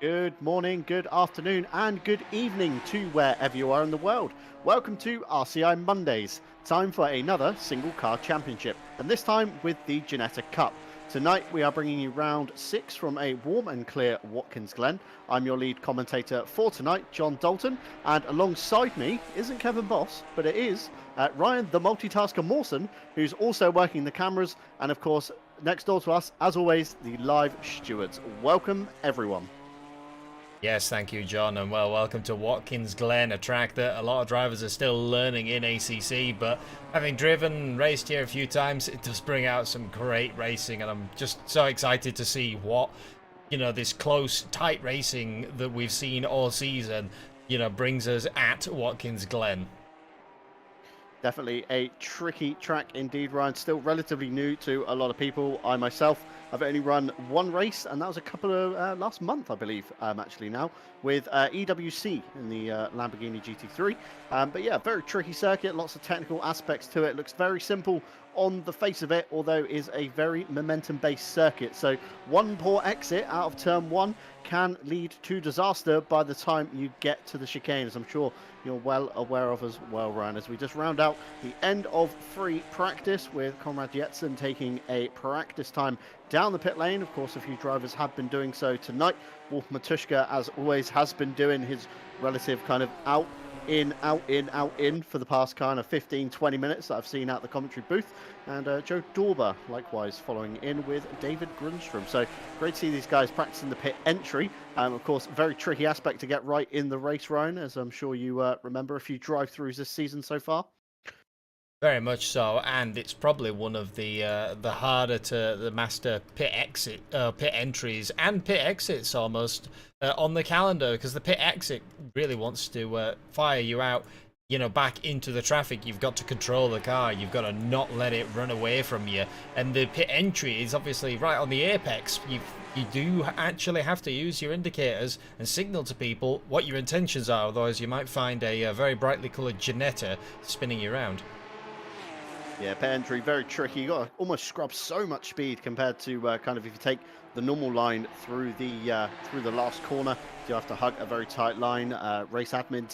Good morning, good afternoon, and good evening to wherever you are in the world. Welcome to RCI Mondays. Time for another single car championship, and this time with the Ginetta Cup. Tonight we are bringing you round 6 from a warm and clear Watkins Glen. I'm your lead commentator for tonight, John Dalton, and alongside me isn't Kevin Boss, but it is Ryan the multitasker Mawson, who's also working the cameras, and of course next door to us, as always, the live stewards. Welcome everyone. Yes, thank you, John, and welcome to Watkins Glen, a track that a lot of drivers are still learning in ACC, but having driven and raced here a few times, it does bring out some great racing, and I'm just so excited to see what, this close, tight racing that we've seen all season, brings us at Watkins Glen. Definitely a tricky track indeed, Ryan. Still relatively new to a lot of people. I myself have only run one race, and that was a couple of last month, I believe, actually now, with EWC in the Lamborghini GT3. But yeah, very tricky circuit, lots of technical aspects to it. Looks very simple on the face of it, although is a very momentum-based circuit. So one poor exit out of turn one can lead to disaster by the time you get to the chicane, as I'm sure you're well aware of as well, Ryan, as we just round out the end of free practice with Conrad Jetson taking a practice time down the pit lane. Of course, a few drivers have been doing so tonight. Wolf Matuszka, as always, has been doing his relative kind of out in for the past kind of 15-20 minutes that I've seen out the commentary booth, and Joe Dorber likewise following in with David Grunstrom. So great to see these guys practicing the pit entry. Of course, very tricky aspect to get right in the race, Ryan, as I'm sure you remember a few drive-throughs this season so far. Very much so, and it's probably one of the harder to the master pit entries and pit exits almost on the calendar, because the pit exit really wants to fire you out, back into the traffic. You've got to control the car. You've got to not let it run away from you. And the pit entry is obviously right on the apex. You do actually have to use your indicators and signal to people what your intentions are, otherwise you might find a very brightly coloured Ginetta spinning you around. Yeah, pit entry, very tricky. You got to almost scrub so much speed compared to kind of if you take the normal line through the last corner. You have to hug a very tight line. Race admin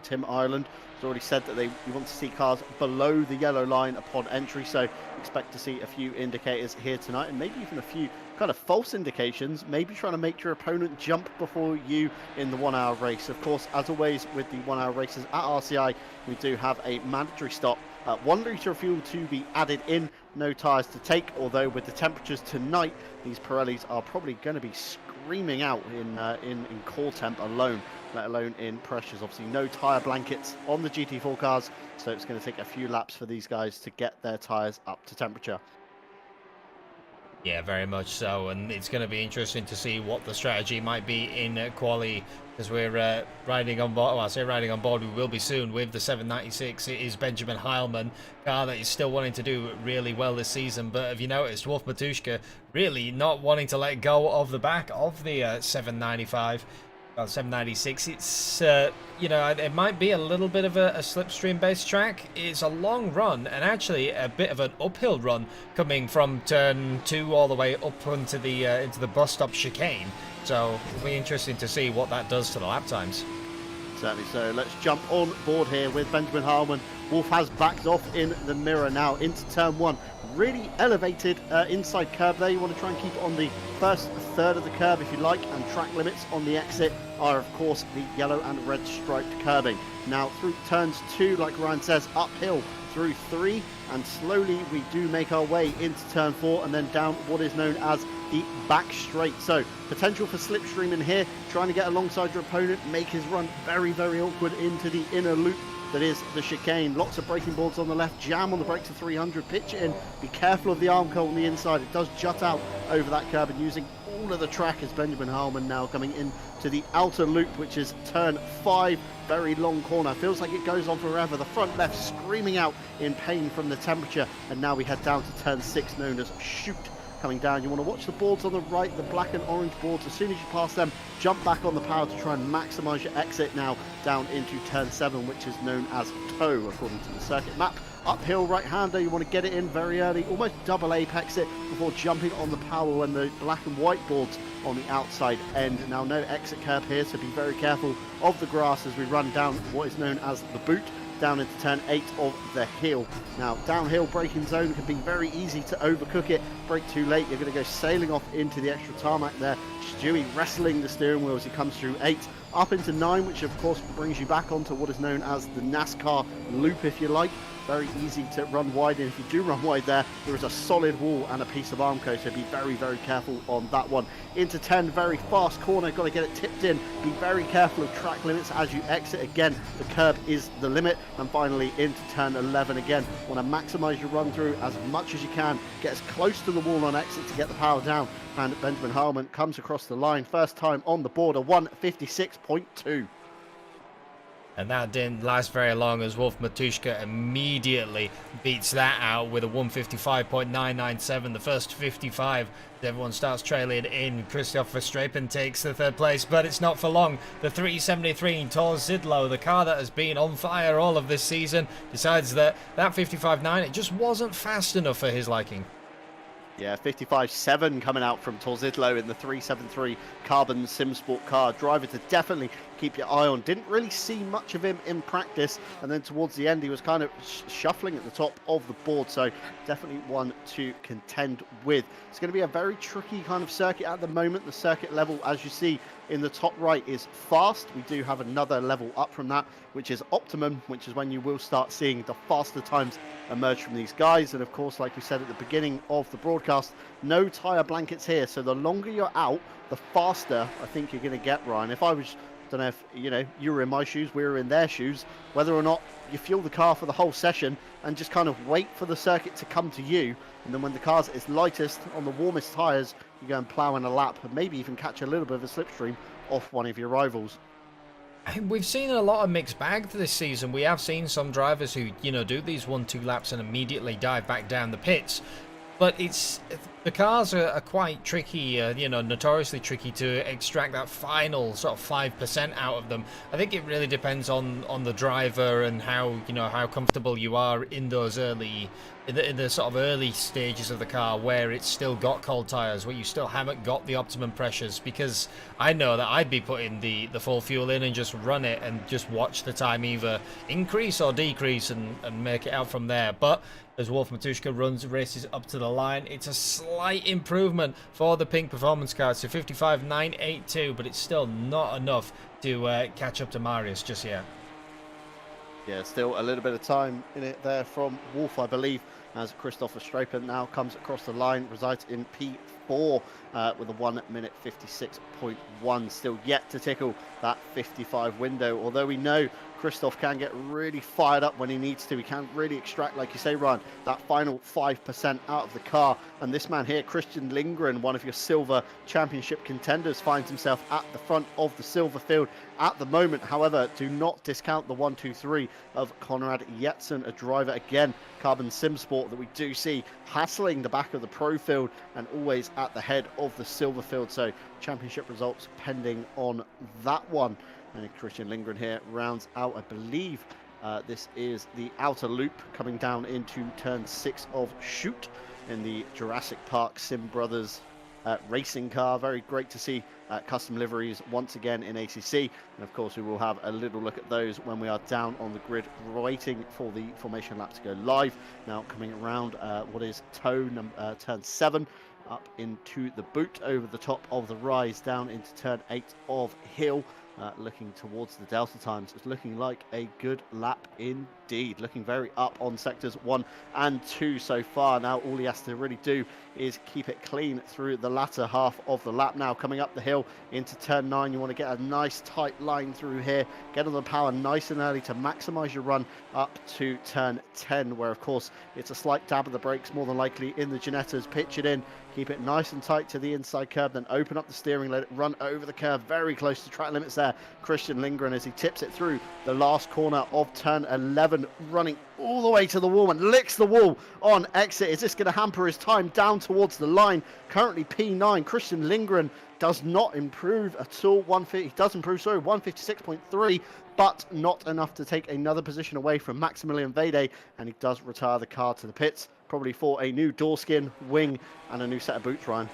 Tim Ireland has already said that you want to see cars below the yellow line upon entry. So expect to see a few indicators here tonight, and maybe even a few kind of false indications, maybe trying to make your opponent jump before you in the 1 hour race. Of course, as always with the 1 hour races at RCI, we do have a mandatory stop. 1 litre of fuel to be added in, no tyres to take, although with the temperatures tonight, these Pirellis are probably going to be screaming out in core temp alone, let alone in pressures. Obviously no tyre blankets on the GT4 cars, so it's going to take a few laps for these guys to get their tyres up to temperature. Yeah, very much so, and it's going to be interesting to see what the strategy might be in quali, because we're riding on board. Well, I say riding on board, we will be soon with the 796. It is Benjamin Heilman, car that is still wanting to do really well this season, but have you noticed Wolf Matuszka really not wanting to let go of the back of the 795? 796. It's it might be a little bit of a slipstream based track. It's a long run and actually a bit of an uphill run coming from turn 2 all the way up into the bus stop chicane, so it'll be interesting to see what that does to the lap times. Certainly. So let's jump on board here with Benjamin Harmon. Wolf has backed off in the mirror now into turn 1. Really elevated inside curve there. You want to try and keep it on the first third of the curve if you like, and track limits on the exit are of course the yellow and red striped curbing. Now through turns 2, like Ryan says, uphill through 3, and slowly we do make our way into turn 4 and then down what is known as the back straight. So potential for slipstream in here, trying to get alongside your opponent, make his run very, very awkward into the inner loop that is the chicane. Lots of braking boards on the left, jam on the brakes at 300, pitch it in, be careful of the arm coal on the inside. It does jut out over that curb, and using all of the track as Benjamin Harmon now coming in to the outer loop, which is turn 5, very long corner. Feels like it goes on forever. The front left screaming out in pain from the temperature, and now we head down to turn 6, known as Shoot. Coming down, you want to watch the boards on the right, the black and orange boards. As soon as you pass them, jump back on the power to try and maximize your exit now down into turn 7, which is known as Toe according to the circuit map. uphill right-hander. You want to get it in very early, almost double apex it before jumping on the power when the black and white boards on the outside end. Now, no exit curb here, so be very careful of the grass as we run down what is known as the boot, down into turn 8 of the hill. Now, downhill braking zone can be very easy to overcook it. Brake too late, you're going to go sailing off into the extra tarmac there. Stewie wrestling the steering wheel as he comes through 8, up into 9, which of course brings you back onto what is known as the NASCAR loop, if you like. Very easy to run wide, and if you do run wide there is a solid wall and a piece of Armco, so be very, very careful on that one. Into 10, very fast corner, got to get it tipped in. Be very careful of track limits as you exit. Again, the curb is the limit. And finally into turn 11 again. Want to maximize your run through as much as you can. Get as close to the wall on exit to get the power down. And Benjamin Heilman comes across the line, first time on the board, a 1:56.2. And that didn't last very long, as Wolf Matuszka immediately beats that out with a 1:55.997. The first 55, everyone starts trailing in. Christoph Verstappen takes the third place, but it's not for long. The 373 Tor Zidlo, the car that has been on fire all of this season, decides that 55.9, it just wasn't fast enough for his liking. Yeah, 55.7 coming out from Torzidlo in the 373 Carbon Sim Sport car. Driver to definitely keep your eye on. Didn't really see much of him in practice, and then towards the end he was kind of shuffling at the top of the board, so definitely one to contend with. It's going to be a very tricky kind of circuit at the moment. The circuit level, as you see in the top right, is fast. We do have another level up from that, which is optimum, which is when you will start seeing the faster times emerge from these guys. And of course, like we said at the beginning of the broadcast, no tyre blankets here, so the longer you're out, the faster I think you're going to get, Ryan. If I was, don't know if you were in my shoes, we were in their shoes, whether or not you fuel the car for the whole session and just kind of wait for the circuit to come to you, and then when the car's at its lightest on the warmest tyres, you go and plough in a lap and maybe even catch a little bit of a slipstream off one of your rivals. We've seen a lot of mixed bag this season. We have seen some drivers who, do these 1-2 laps and immediately dive back down the pits. But the cars are quite tricky, notoriously tricky to extract that final sort of 5% out of them. I think it really depends on the driver and how comfortable you are in those in the sort of early stages of the car where it's still got cold tires, where you still haven't got the optimum pressures. Because I know that I'd be putting the full fuel in and just run it and just watch the time either increase or decrease and make it out from there. But as Wolf Matuszka races up to the line, it's a slight improvement for the pink performance car. It's a 55.982, but it's still not enough to catch up to Marius just yet. Yeah, still a little bit of time in it there from Wolf, I believe, as Christopher Strapen now comes across the line, resides in P4 with a 1:56.1, still yet to tickle that 55 window. Although we know Christoph can get really fired up when he needs to. He can really extract, like you say, Ryan, that final 5% out of the car. And this man here, Christian Lindgren, one of your silver championship contenders, finds himself at the front of the silver field at the moment. However, do not discount the 1-2-3 of Konrad Jetson, a driver, again, Carbon Sim Sport, that we do see hassling the back of the pro field and always at the head of the silver field. So championship results pending on that one. And Christian Lindgren here rounds out, I believe, this is the outer loop coming down into turn 6 of Shoot in the Jurassic Park Sim Brothers racing car. Very great to see custom liveries once again in ACC. And of course, we will have a little look at those when we are down on the grid waiting for the formation lap to go live. Now coming around what is turn 7. Up into the boot, over the top of the rise, down into turn 8 of Hill. Looking towards the Delta times, it's looking like a good lap indeed. Looking very up on sectors 1 and 2 so far. Now all he has to really do is keep it clean through the latter half of the lap. Now coming up the hill into turn 9, you want to get a nice tight line through here, get on the power nice and early to maximize your run up to turn 10, where of course it's a slight dab of the brakes more than likely in the Ginettas. Pitch it in, keep it nice and tight to the inside curb, then open up the steering, let it run over the curve, very close to track limits there. Christian Lindgren as he tips it through the last corner of turn 11. Halman running all the way to the wall and licks the wall on exit. Is this going to hamper his time down towards the line? Currently P9. Christian Lindgren does not improve at all. He does improve, sorry, 156.3, but not enough to take another position away from Maximilian Vede, and he does retire the car to the pits, probably for a new door skin, wing, and a new set of boots, Ryan.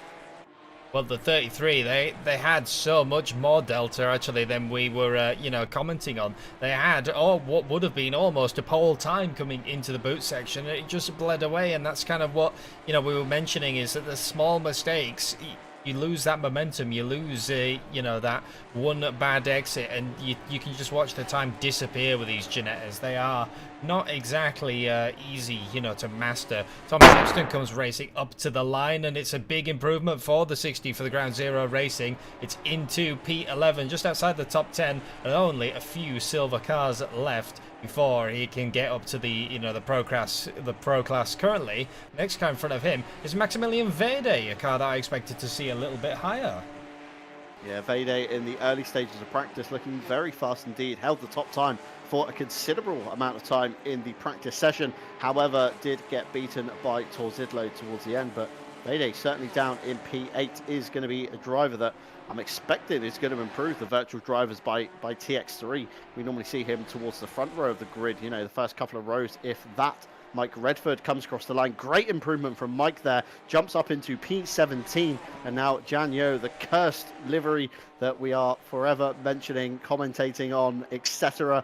Well, the 33, they had so much more delta actually than we were, commenting on. They had what would have been almost a pole time coming into the boot section. It just bled away, and that's kind of what we were mentioning, is that the small mistakes, you lose that momentum, you lose that one bad exit, and you can just watch the time disappear with these Ginettas. They are not exactly easy to master. Tom Shipston comes racing up to the line, and it's a big improvement for the 60 for the Ground Zero Racing. It's into P11, just outside the top 10, and only a few silver cars left before he can get up to the the pro class. Currently, next car in front of him is Maximilian Vede, a car that I expected to see a little bit higher. Yeah, Vede in the early stages of practice looking very fast indeed. Held the top time for a considerable amount of time in the practice session. However, did get beaten by Torzidlo towards the end. But Vede certainly down in P8 is going to be a driver that I'm expecting is going to improve the virtual drivers by TX3. We normally see him towards the front row of the grid, the first couple of rows, if that. Mike Redford comes across the line. Great improvement from Mike there. Jumps up into P17. And now Janyo, the cursed livery that we are forever mentioning, commentating on, etc.,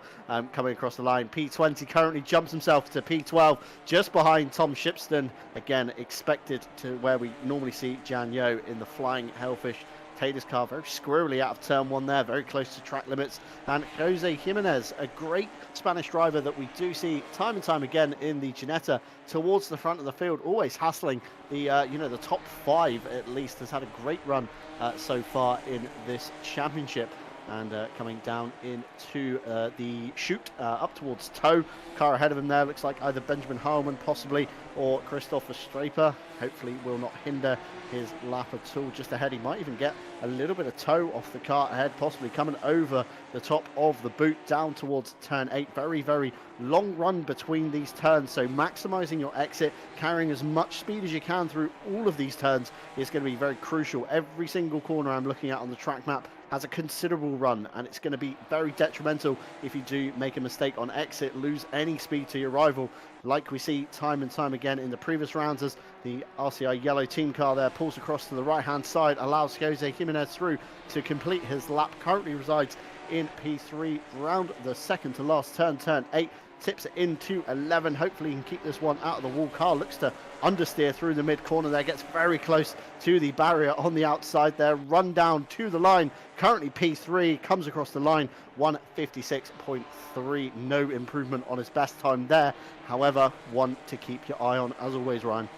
coming across the line. P20 currently jumps himself to P12, just behind Tom Shipston. Again, expected to where we normally see Janyo in the Flying Hellfish. Taylor's car very squirrely out of turn one there, very close to track limits. And Jose Jimenez, a great Spanish driver that we do see time and time again in the Ginetta, towards the front of the field, always hassling the the top 5 at least. Has had a great run so far in this championship. And coming down into the chute up towards Toe. Car ahead of him there looks like either Benjamin Harman possibly, or Christopher Straper. Hopefully will not hinder his lap at all. Just ahead, he might even get a little bit of toe off the car ahead, possibly coming over the top of the boot down towards turn 8. Very, very long run between these turns, so maximizing your exit, carrying as much speed as you can through all of these turns is going to be very crucial. Every single corner I'm looking at on the track map has a considerable run, and it's going to be very detrimental if you do make a mistake on exit, lose any speed to your rival, like we see time and time again in the previous rounds, as the RCI yellow team car there pulls across to the right hand side, allows Jose Jimenez through to complete his lap. Currently resides in P3, round the second to last turn, turn 8. Tips it into 11. Hopefully he can keep this one out of the wall. Car looks to understeer through the mid corner there, gets very close to the barrier on the outside there, run down to the line. Currently P3, comes across the line 156.3. No improvement on his best time there, however one to keep your eye on as always, Ryan.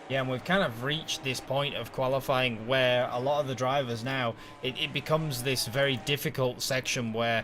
Yeah, and we've kind of reached this point of qualifying where a lot of the drivers now, it becomes this very difficult section where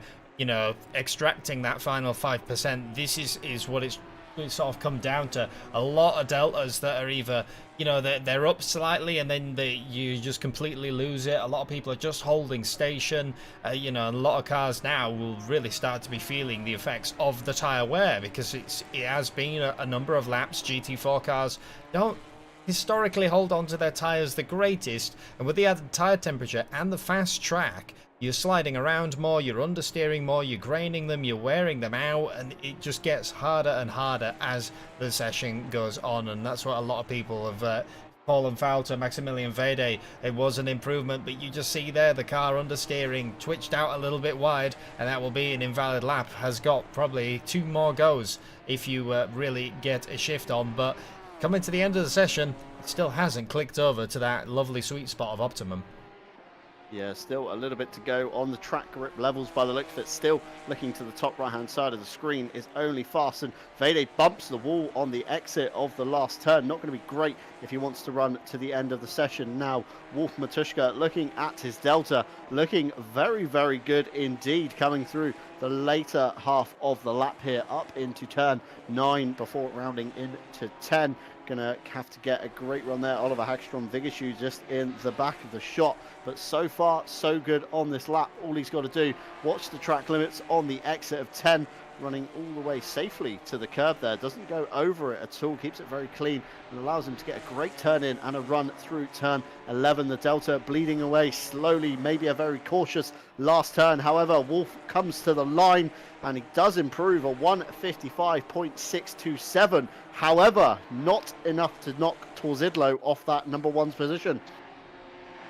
extracting that final 5%, this is what it's sort of come down to. A lot of deltas that are either, they're up slightly and then you just completely lose it. A lot of people are just holding station. A lot of cars now will really start to be feeling the effects of the tyre wear, because it has been a number of laps. GT4 cars don't historically hold on to their tyres the greatest, and with the added tyre temperature and the fast track, you're sliding around more, you're understeering more, you're graining them, you're wearing them out, and it just gets harder and harder as the session goes on. And that's what a lot of people have fallen foul to. Maximilian Vede, it was an improvement, but you just see there the car understeering, twitched out a little bit wide, and that will be an invalid lap. Has got probably 2 more goes if you really get a shift on, but coming to the end of the session, it still hasn't clicked over to that lovely sweet spot of optimum. Yeah, still a little bit to go on the track grip levels by the looks of it. Still looking to the top right hand side of the screen is only fastened. Vede bumps the wall on the exit of the last turn. Not going to be great if he wants to run to the end of the session. Now Wolf Matushka looking at his delta, looking very, very good indeed, coming through the later half of the lap here up into turn 9 before rounding into 10. Gonna have to get a great run there. Oliver Hagstrom Vigashu just in the back of the shot, but so far so good on this lap. All he's got to do, watch the track limits on the exit of 10, running all the way safely to the curb there. Doesn't go over it at all, keeps it very clean and allows him to get a great turn in and a run through turn 11. The Delta bleeding away slowly, maybe a very cautious last turn. However, Wolf comes to the line and he does improve a 155.627. However, not enough to knock Torzidlo off that number one's position.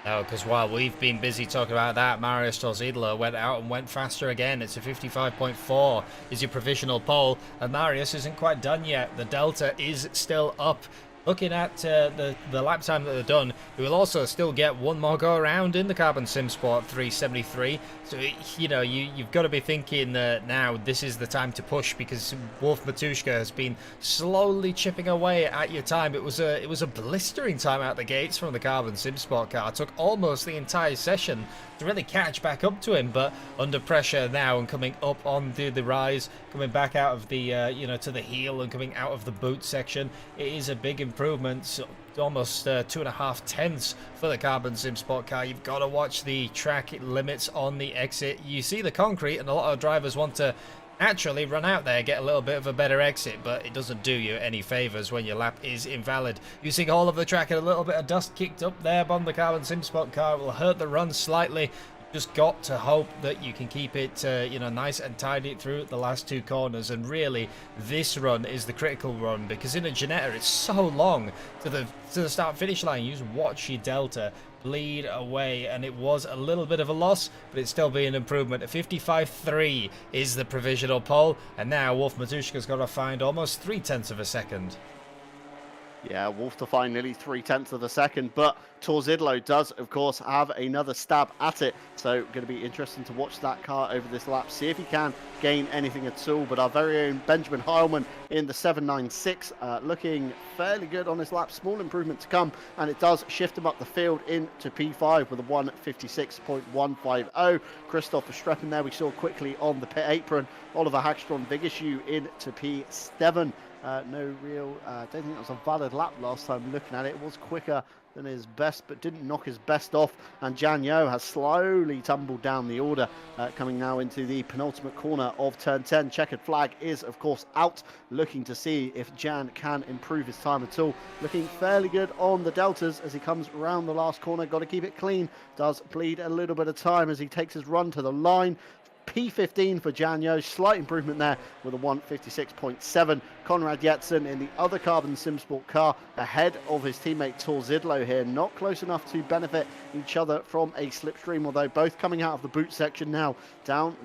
No, because while we've been busy talking about that, Marius Torzidlo went out and went faster again. It's a 55.4 is your provisional pole, and Marius isn't quite done yet. The Delta is still up. Looking at the lap time that they've done, we will also still get one more go around in the Carbon Sim Sport 373. So, you know, you've got to be thinking now this is the time to push, because Wolf Matushka has been slowly chipping away at your time. It was a blistering time out the gates from the Carbon Sim Sport car. It took almost the entire session to really catch back up to him, but under pressure now and coming up on the rise, coming back out of the you know, to the heel and coming out of the boot section, it is a big improvement. So almost 2.5 tenths for the Carbon Sim Sport car. You've got to watch the track limits on the exit. You see the concrete, and a lot of drivers want to naturally run out there, get a little bit of a better exit, but it doesn't do you any favors when your lap is invalid. You see all of the track and a little bit of dust kicked up there on the Carbon Sim Sport car. It will hurt the run slightly. Just got to hope that you can keep it you know, nice and tidy through the last two corners. And really, this run is the critical run, because in a Ginetta it's so long to the start finish line. You just watch your Delta bleed away, and it was a little bit of a loss, but it's still be an improvement. A 55.3 is the provisional pole, and now Wolf Matushka's got to find almost 0.3 of a second. Yeah, Wolf to find nearly 0.3 of a second, but Torzidlo does, of course, have another stab at it. So going to be interesting to watch that car over this lap, see if he can gain anything at all. But our very own Benjamin Heilman in the 796 looking fairly good on this lap. Small improvement to come, and it does shift him up the field into P5 with a 156.150. Christoph Verstappen there we saw quickly on the pit apron. Oliver Hagstrom Vigishu into P7. No real, I don't think that was a valid lap last time looking at it. It was quicker than his best, but didn't knock his best off. And Jan Yo has slowly tumbled down the order, coming now into the penultimate corner of turn 10. Checkered flag is, of course, out, looking to see if Jan can improve his time at all. Looking fairly good on the Deltas as he comes around the last corner. Got to keep it clean. Does bleed a little bit of time as he takes his run to the line. P15 for Janyo, slight improvement there with a 156.7. Konrad Jetson in the other Carbon Sim Sport car ahead of his teammate Torzidlo here, not close enough to benefit each other from a slipstream, although both coming out of the boot section now, down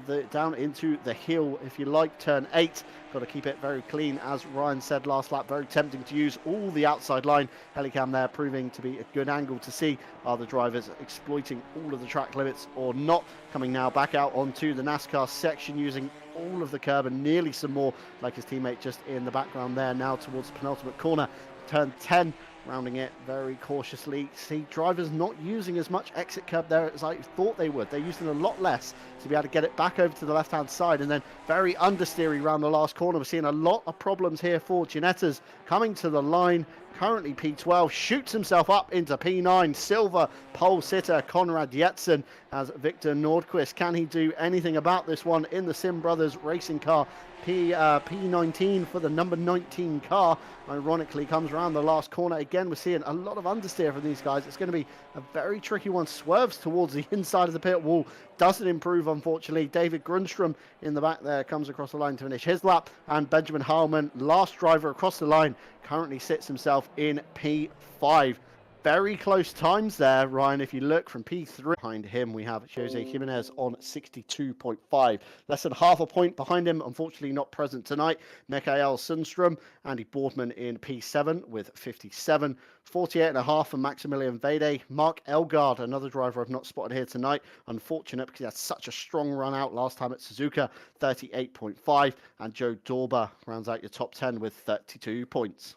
into the hill, if you like, turn 8. Got to keep it very clean, as Ryan said last lap. Very tempting to use all the outside line. Helicam there proving to be a good angle to see are the drivers exploiting all of the track limits or not. Coming now back out onto the NASCAR section, using all of the curb and nearly some more, like his teammate just in the background there, now towards the penultimate corner. Turn 10, rounding it very cautiously. See drivers not using as much exit curb there as I thought they would. They're using a lot less to be able to get it back over to the left-hand side, and then very understeery around the last corner. We're seeing a lot of problems here for Ginetta's coming to the line. Currently P12, shoots himself up into P9. Silver pole sitter Konrad Jetson as Victor Nordquist. Can he do anything about this one in the Sim Brothers racing car? P19 for the number 19 car. Ironically, comes around the last corner. Again, we're seeing a lot of understeer from these guys. It's going to be a very tricky one. Swerves towards the inside of the pit wall. Doesn't improve, unfortunately. David Grunstrom in the back there comes across the line to finish his lap. And Benjamin Heilman, last driver across the line, currently sits himself in P5. Very close times there, Ryan. If you look from P3 behind him, we have Jose Jimenez on 62.5. Less than half a point behind him. Unfortunately, not present tonight. Mikael Sundstrom, Andy Boardman in P7 with 57. 48.5 for Maximilian Vede. Mark Elgard, another driver I've not spotted here tonight. Unfortunate because he had such a strong run out last time at Suzuka. 38.5. And Joe Dorber rounds out your top 10 with 32 points.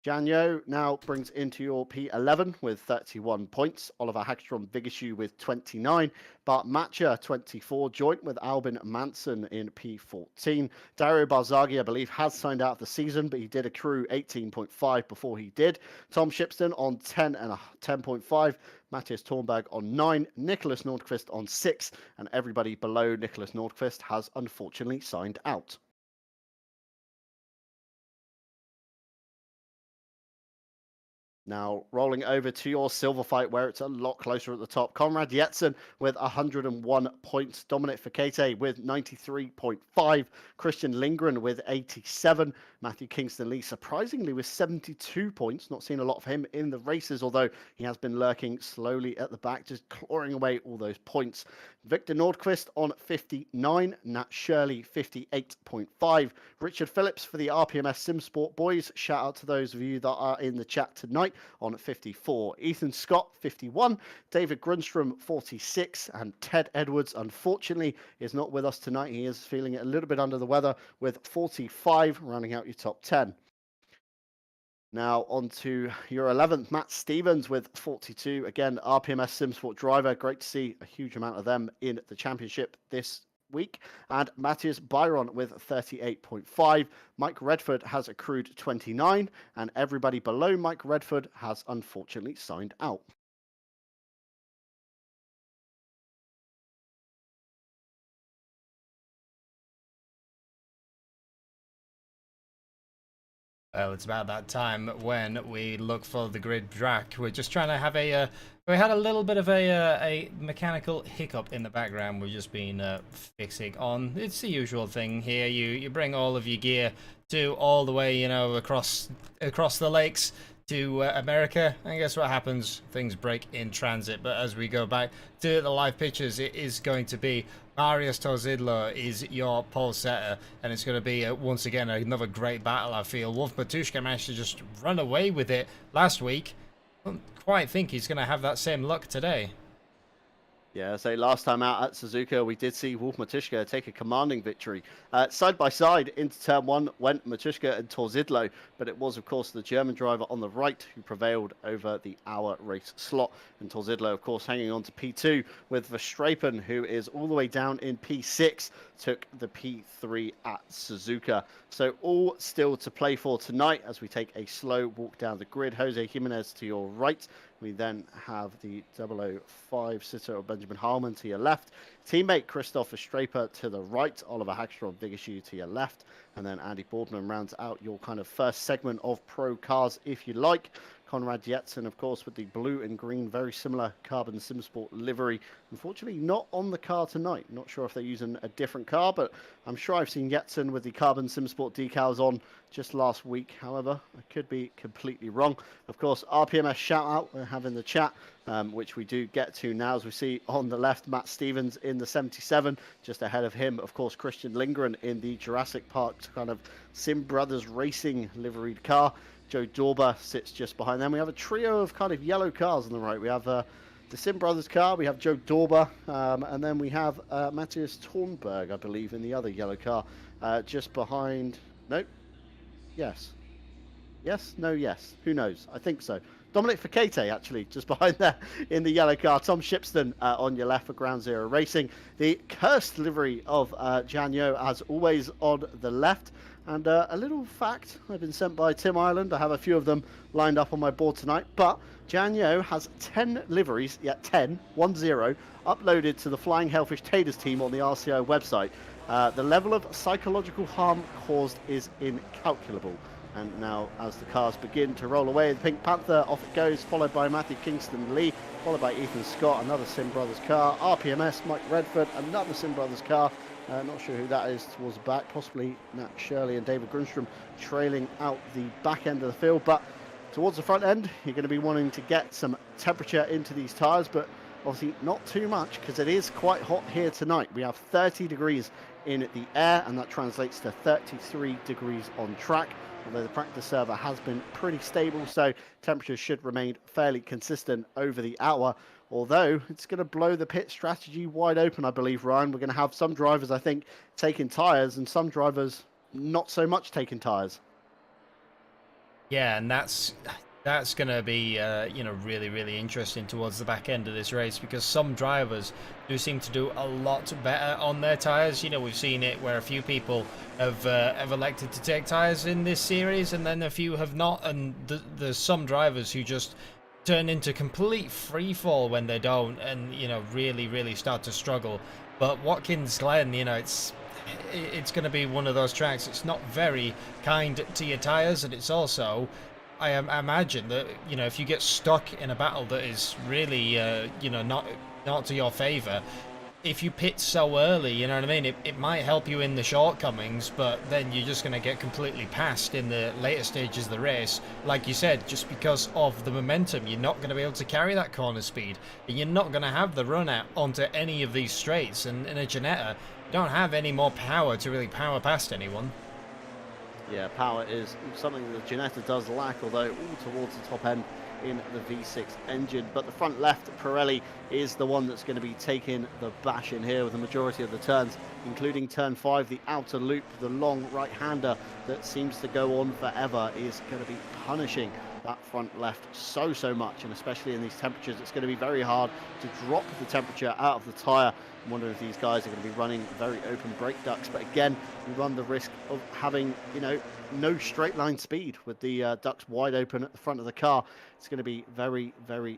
Janyo now brings into your P11 with 31 points. Oliver Hagstrom Vigishu with 29. Bart Matcha 24, joint with Albin Manson in P14. Dario Barzaghi, I believe, has signed out of the season, but he did accrue 18.5 before he did. Tom Shipston on 10 and 10.5. Matthias Tornberg on 9. Nicholas Nordqvist on 6. And everybody below Nicholas Nordqvist has unfortunately signed out. Now, rolling over to your silver fight, where it's a lot closer at the top. Konrad Jetson with 101 points. Dominic Fekete with 93.5. Christian Lindgren with 87. Matthew Kingston Lee, surprisingly, with 72 points. Not seen a lot of him in the races, although he has been lurking slowly at the back, just clawing away all those points. Victor Nordqvist on 59. Nat Shirley, 58.5. Richard Phillips for the RPMS SimSport boys. Shout out to those of you that are in the chat tonight on 54. Ethan Scott, 51. David Grunstrom, 46. And Ted Edwards, unfortunately, is not with us tonight. He is feeling a little bit under the weather with 45, rounding out your top 10. Now on to your 11th, Matt Stevens with 42. Again, RPMS SimSport driver. Great to see a huge amount of them in the championship this week. And Matthias Byron with 38.5. Mike Redford has accrued 29. And everybody below Mike Redford has unfortunately signed out. Well, it's about that time when we look for the grid track. We're just trying to have a... we had a little bit of a mechanical hiccup in the background. We've just been fixing on. It's the usual thing here. You bring all of your gear to all the way, you know, across the lakes to America, and guess what happens? Things break in transit. But as we go back to the live pictures, it is going to be Marius Torzidlo is your pole setter, and it's going to be once again another great battle. I feel Wolf Matushka managed to just run away with it last week. I don't quite think he's going to have that same luck today. Yeah, so last time out at Suzuka, we did see Wolf Matushka take a commanding victory. Side by side into turn one went Matushka and Torzidlo, but it was, of course, the German driver on the right who prevailed over the hour race slot. And Torzidlo, of course, hanging on to P2 with Verstappen, who is all the way down in P6, took the P3 at Suzuka. So all still to play for tonight as we take a slow walk down the grid. Jose Jimenez to your right. We then have the 005 sitter of Benjamin Harman to your left. Teammate Christopher Straper to the right. Oliver Hagstrom Vigishu to your left. And then Andy Boardman rounds out your kind of first segment of pro cars, if you like. Konrad Jetson, of course, with the blue and green, very similar Carbon SimSport livery. Unfortunately, not on the car tonight. Not sure if they're using a different car, but I'm sure I've seen Jetson with the Carbon SimSport decals on just last week. However, I could be completely wrong. Of course, RPMS shout out we're having the chat, which we do get to now, as we see on the left, Matt Stevens in the 77, just ahead of him, of course, Christian Lindgren in the Jurassic Park kind of Sim Brothers racing liveried car. Joe Dorber sits just behind them. We have a trio of kind of yellow cars on the right. We have the Sim Brothers car, we have Joe Dorber, and then we have Matthias Tornberg, I believe, in the other yellow car, just behind. Nope. Yes. Yes? No, yes. Who knows? I think so. Dominic Fekete, actually, just behind there in the yellow car. Tom Shipston on your left for Ground Zero Racing. The cursed livery of Janyo, as always, on the left. And a little fact I've been sent by Tim Ireland. I have a few of them lined up on my board tonight. But Janyo has 10 liveries, 10, 1-0, uploaded to the Flying Hellfish Taters team on the RCI website. The level of psychological harm caused is incalculable. And now, as the cars begin to roll away, the Pink Panther, off it goes, followed by Matthew Kingston Lee, followed by Ethan Scott, another Sim Brothers car, RPMS, Mike Redford, another Sim Brothers car. Not sure who that is towards the back, possibly Nat Shirley and David Grunstrom trailing out the back end of the field. But towards the front end, you're going to be wanting to get some temperature into these tyres, but obviously not too much because it is quite hot here tonight. We have 30 degrees in the air, and that translates to 33 degrees on track. Although the practice server has been pretty stable, so temperatures should remain fairly consistent over the hour. Although it's going to blow the pit strategy wide open, I believe, Ryan. We're going to have some drivers, I think, taking tyres and some drivers not so much taking tyres. Yeah, and that's going to be you know, really, really interesting towards the back end of this race, because some drivers do seem to do a lot better on their tyres. You know, we've seen it where a few people have elected to take tyres in this series, and then a few have not, and there's some drivers who just turn into complete free fall when they don't, and you know, really, really start to struggle. But Watkins Glen, you know, it's going to be one of those tracks. It's not very kind to your tyres, and it's also, I imagine that, you know, if you get stuck in a battle that is really, you know, not to your favour, if you pit so early, you know what I mean, it might help you in the shortcomings, but then you're just going to get completely passed in the later stages of the race. Like you said, just because of the momentum, you're not going to be able to carry that corner speed, and you're not going to have the run out onto any of these straights. And in a Ginetta, you don't have any more power to really power past anyone. Yeah, power is something that Ginetta does lack, although all towards the top end in the V6 engine. But the front left, Pirelli, is the one that's going to be taking the bash in here with the majority of the turns, including turn 5, the outer loop. The long right-hander that seems to go on forever is going to be punishing that front left so much, and especially in these temperatures, it's going to be very hard to drop the temperature out of the tyre. I'm wondering if these guys are going to be running very open brake ducts, but again, we run the risk of having, you know, no straight line speed with the ducts wide open at the front of the car. It's going to be very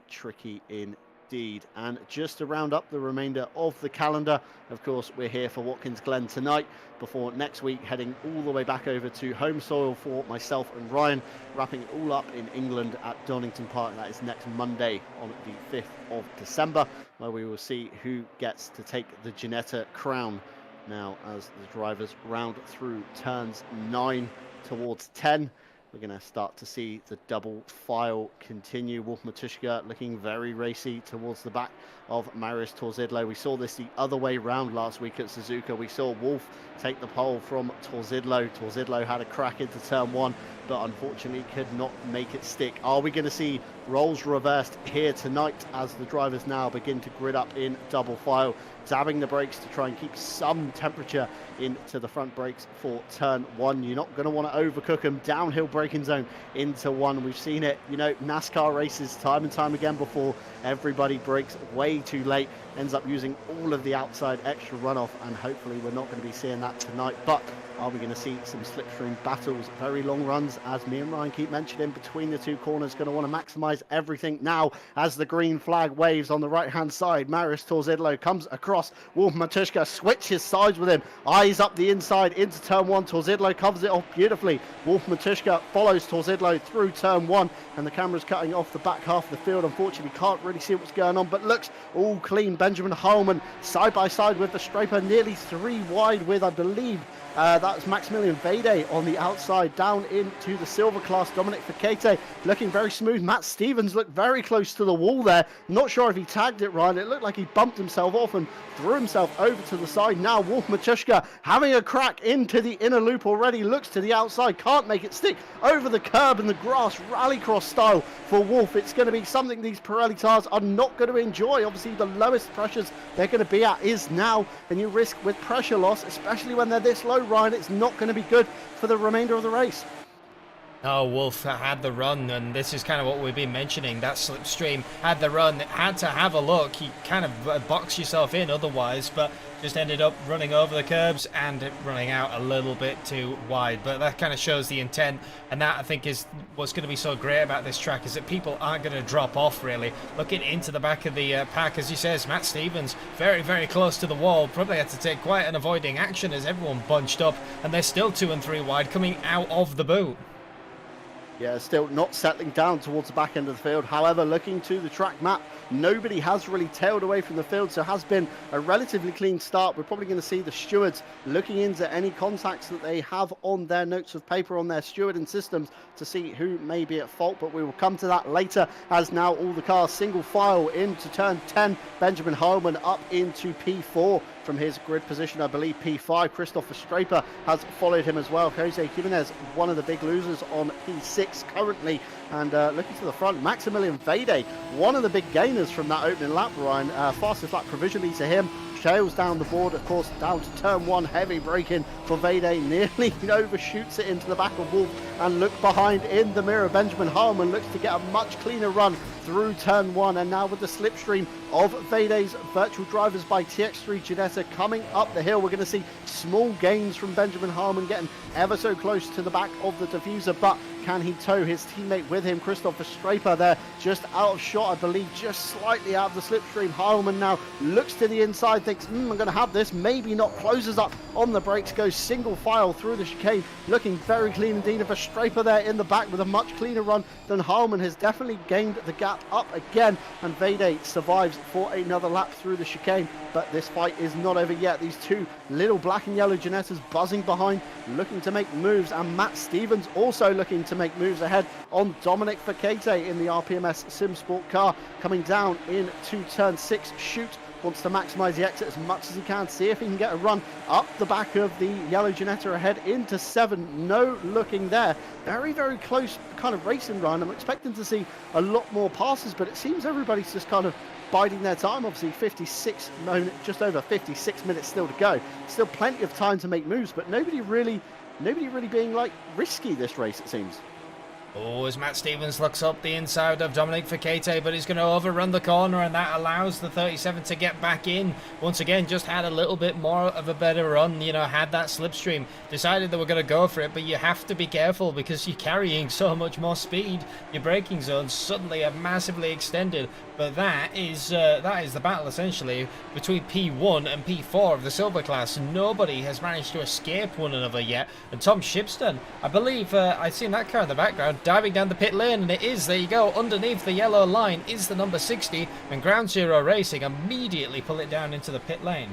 tricky indeed. And just to round up the remainder of the calendar, of course, we're here for Watkins Glen tonight, before next week heading all the way back over to home soil for myself and Ryan, wrapping it all up in England at Donington Park. That is next Monday on the 5th of December, where we will see who gets to take the Ginetta crown now as the drivers round through turns 9 towards 10. We're going to start to see the double file continue. Wolf Matuszka looking very racy towards the back of Marius Torzidlo. We saw this the other way round last week at Suzuka. We saw Wolf take the pole from Torzidlo. Torzidlo had a crack into turn 1, but unfortunately could not make it stick. Are we going to see roles reversed here tonight as the drivers now begin to grid up in double file, dabbing the brakes to try and keep some temperature into the front brakes for turn 1? You're not going to want to overcook them. Downhill braking zone into 1. We've seen it, you know, NASCAR races time and time again before. Everybody brakes way too late, ends up using all of the outside extra runoff, and hopefully we're not going to be seeing that tonight. But are we going to see some slipstream battles, very long runs, as me and Ryan keep mentioning, between the two corners? Going to want to maximise everything now as the green flag waves on the right-hand side. Marius Torzidlo comes across. Wolf Matuszka switches sides with him, eyes up the inside into turn 1. Torzidlo covers it off beautifully. Wolf Matuszka follows Torzidlo through turn 1, and the camera's cutting off the back half of the field. Unfortunately, can't really see what's going on, but looks all clean. Benjamin Holman side by side with the Straper, nearly 3 wide with, I believe, that's Maximilian Vade on the outside, down into the silver class. Dominic Fekete looking very smooth. Matt Stevens looked very close to the wall there. Not sure if he tagged it right. It looked like he bumped himself off and threw himself over to the side. Now Wolf Matuszka having a crack into the inner loop already. Looks to the outside, can't make it stick. Over the curb in the grass, rallycross style for Wolf. It's going to be something these Pirelli tyres are not going to enjoy. Obviously, the lowest pressures they're going to be at is now, and you risk with pressure loss, especially when they're this low, Ryan. It's not going to be good for the remainder of the race. Oh, Wolf had the run, and this is kind of what we've been mentioning. That slipstream had the run, had to have a look. You kind of box yourself in otherwise, but just ended up running over the curbs and running out a little bit too wide. But that kind of shows the intent, and that, I think, is what's going to be so great about this track, is that people aren't going to drop off, really. Looking into the back of the pack, as he says, Matt Stevens very close to the wall. Probably had to take quite an avoiding action as everyone bunched up, and they're still 2 and 3 wide coming out of the boot. Yeah, still not settling down towards the back end of the field. However, looking to the track map, nobody has really tailed away from the field, so it has been a relatively clean start. We're probably going to see the stewards looking into any contacts that they have on their notes of paper on their stewarding systems to see who may be at fault, but we will come to that later, as now all the cars single file into turn 10. Benjamin Holman up into P4 from his grid position, I believe P5. Christopher Straper has followed him as well. Jose Jimenez, one of the big losers, on P6 currently. And looking to the front, Maximilian Vade, one of the big gainers from that opening lap, Ryan. Fastest lap provisionally to him. sails down the board, of course, down to turn 1, heavy braking for Vede, nearly overshoots it into the back of Wolf, and look behind in the mirror. Benjamin Harman looks to get a much cleaner run through turn 1, and now with the slipstream of Vede's virtual drivers by TX3 Ginetta coming up the hill, we're going to see small gains from Benjamin Harman, getting ever so close to the back of the diffuser, but can he tow his teammate with him? Christopher Straper there, just out of shot, I believe, just slightly out of the slipstream. Harman now looks to the inside, thinks, I'm going to have this, maybe not, closes up on the brakes, goes single file through the chicane, looking very clean indeed. For Straper there in the back with a much cleaner run than Harman, has definitely gained the gap up again, and Vede survives for another lap through the chicane. But this fight is not over yet. These two little black and yellow Ginettas buzzing behind, looking to make moves, and Matt Stevens also looking to make moves ahead on Dominic Fekete in the RPMS Sim Sport car, coming down into turn 6. Shoot wants to maximise the exit as much as he can, see if he can get a run up the back of the yellow Ginetta ahead into 7. No looking there. Very, very close kind of racing run. I'm expecting to see a lot more passes, but it seems everybody's just kind of biding their time. Obviously 56 minutes, just over 56 minutes still to go. Still plenty of time to make moves, but nobody really being like risky this race, it seems. Oh, as Matt Stevens looks up the inside of Dominic Fekete, but he's going to overrun the corner, and that allows the 37 to get back in. Once again, just had a little bit more of a better run, had that slipstream. Decided that we're going to go for it, but you have to be careful because you're carrying so much more speed. Your braking zones suddenly are massively extended, but that is the battle essentially between P1 and P4 of the silver class. Nobody has managed to escape one another yet, and Tom Shipston, I believe I've seen that car in the background, diving down the pit lane, and it is, there you go, underneath the yellow line is the number 60, and Ground Zero Racing immediately pull it down into the pit lane.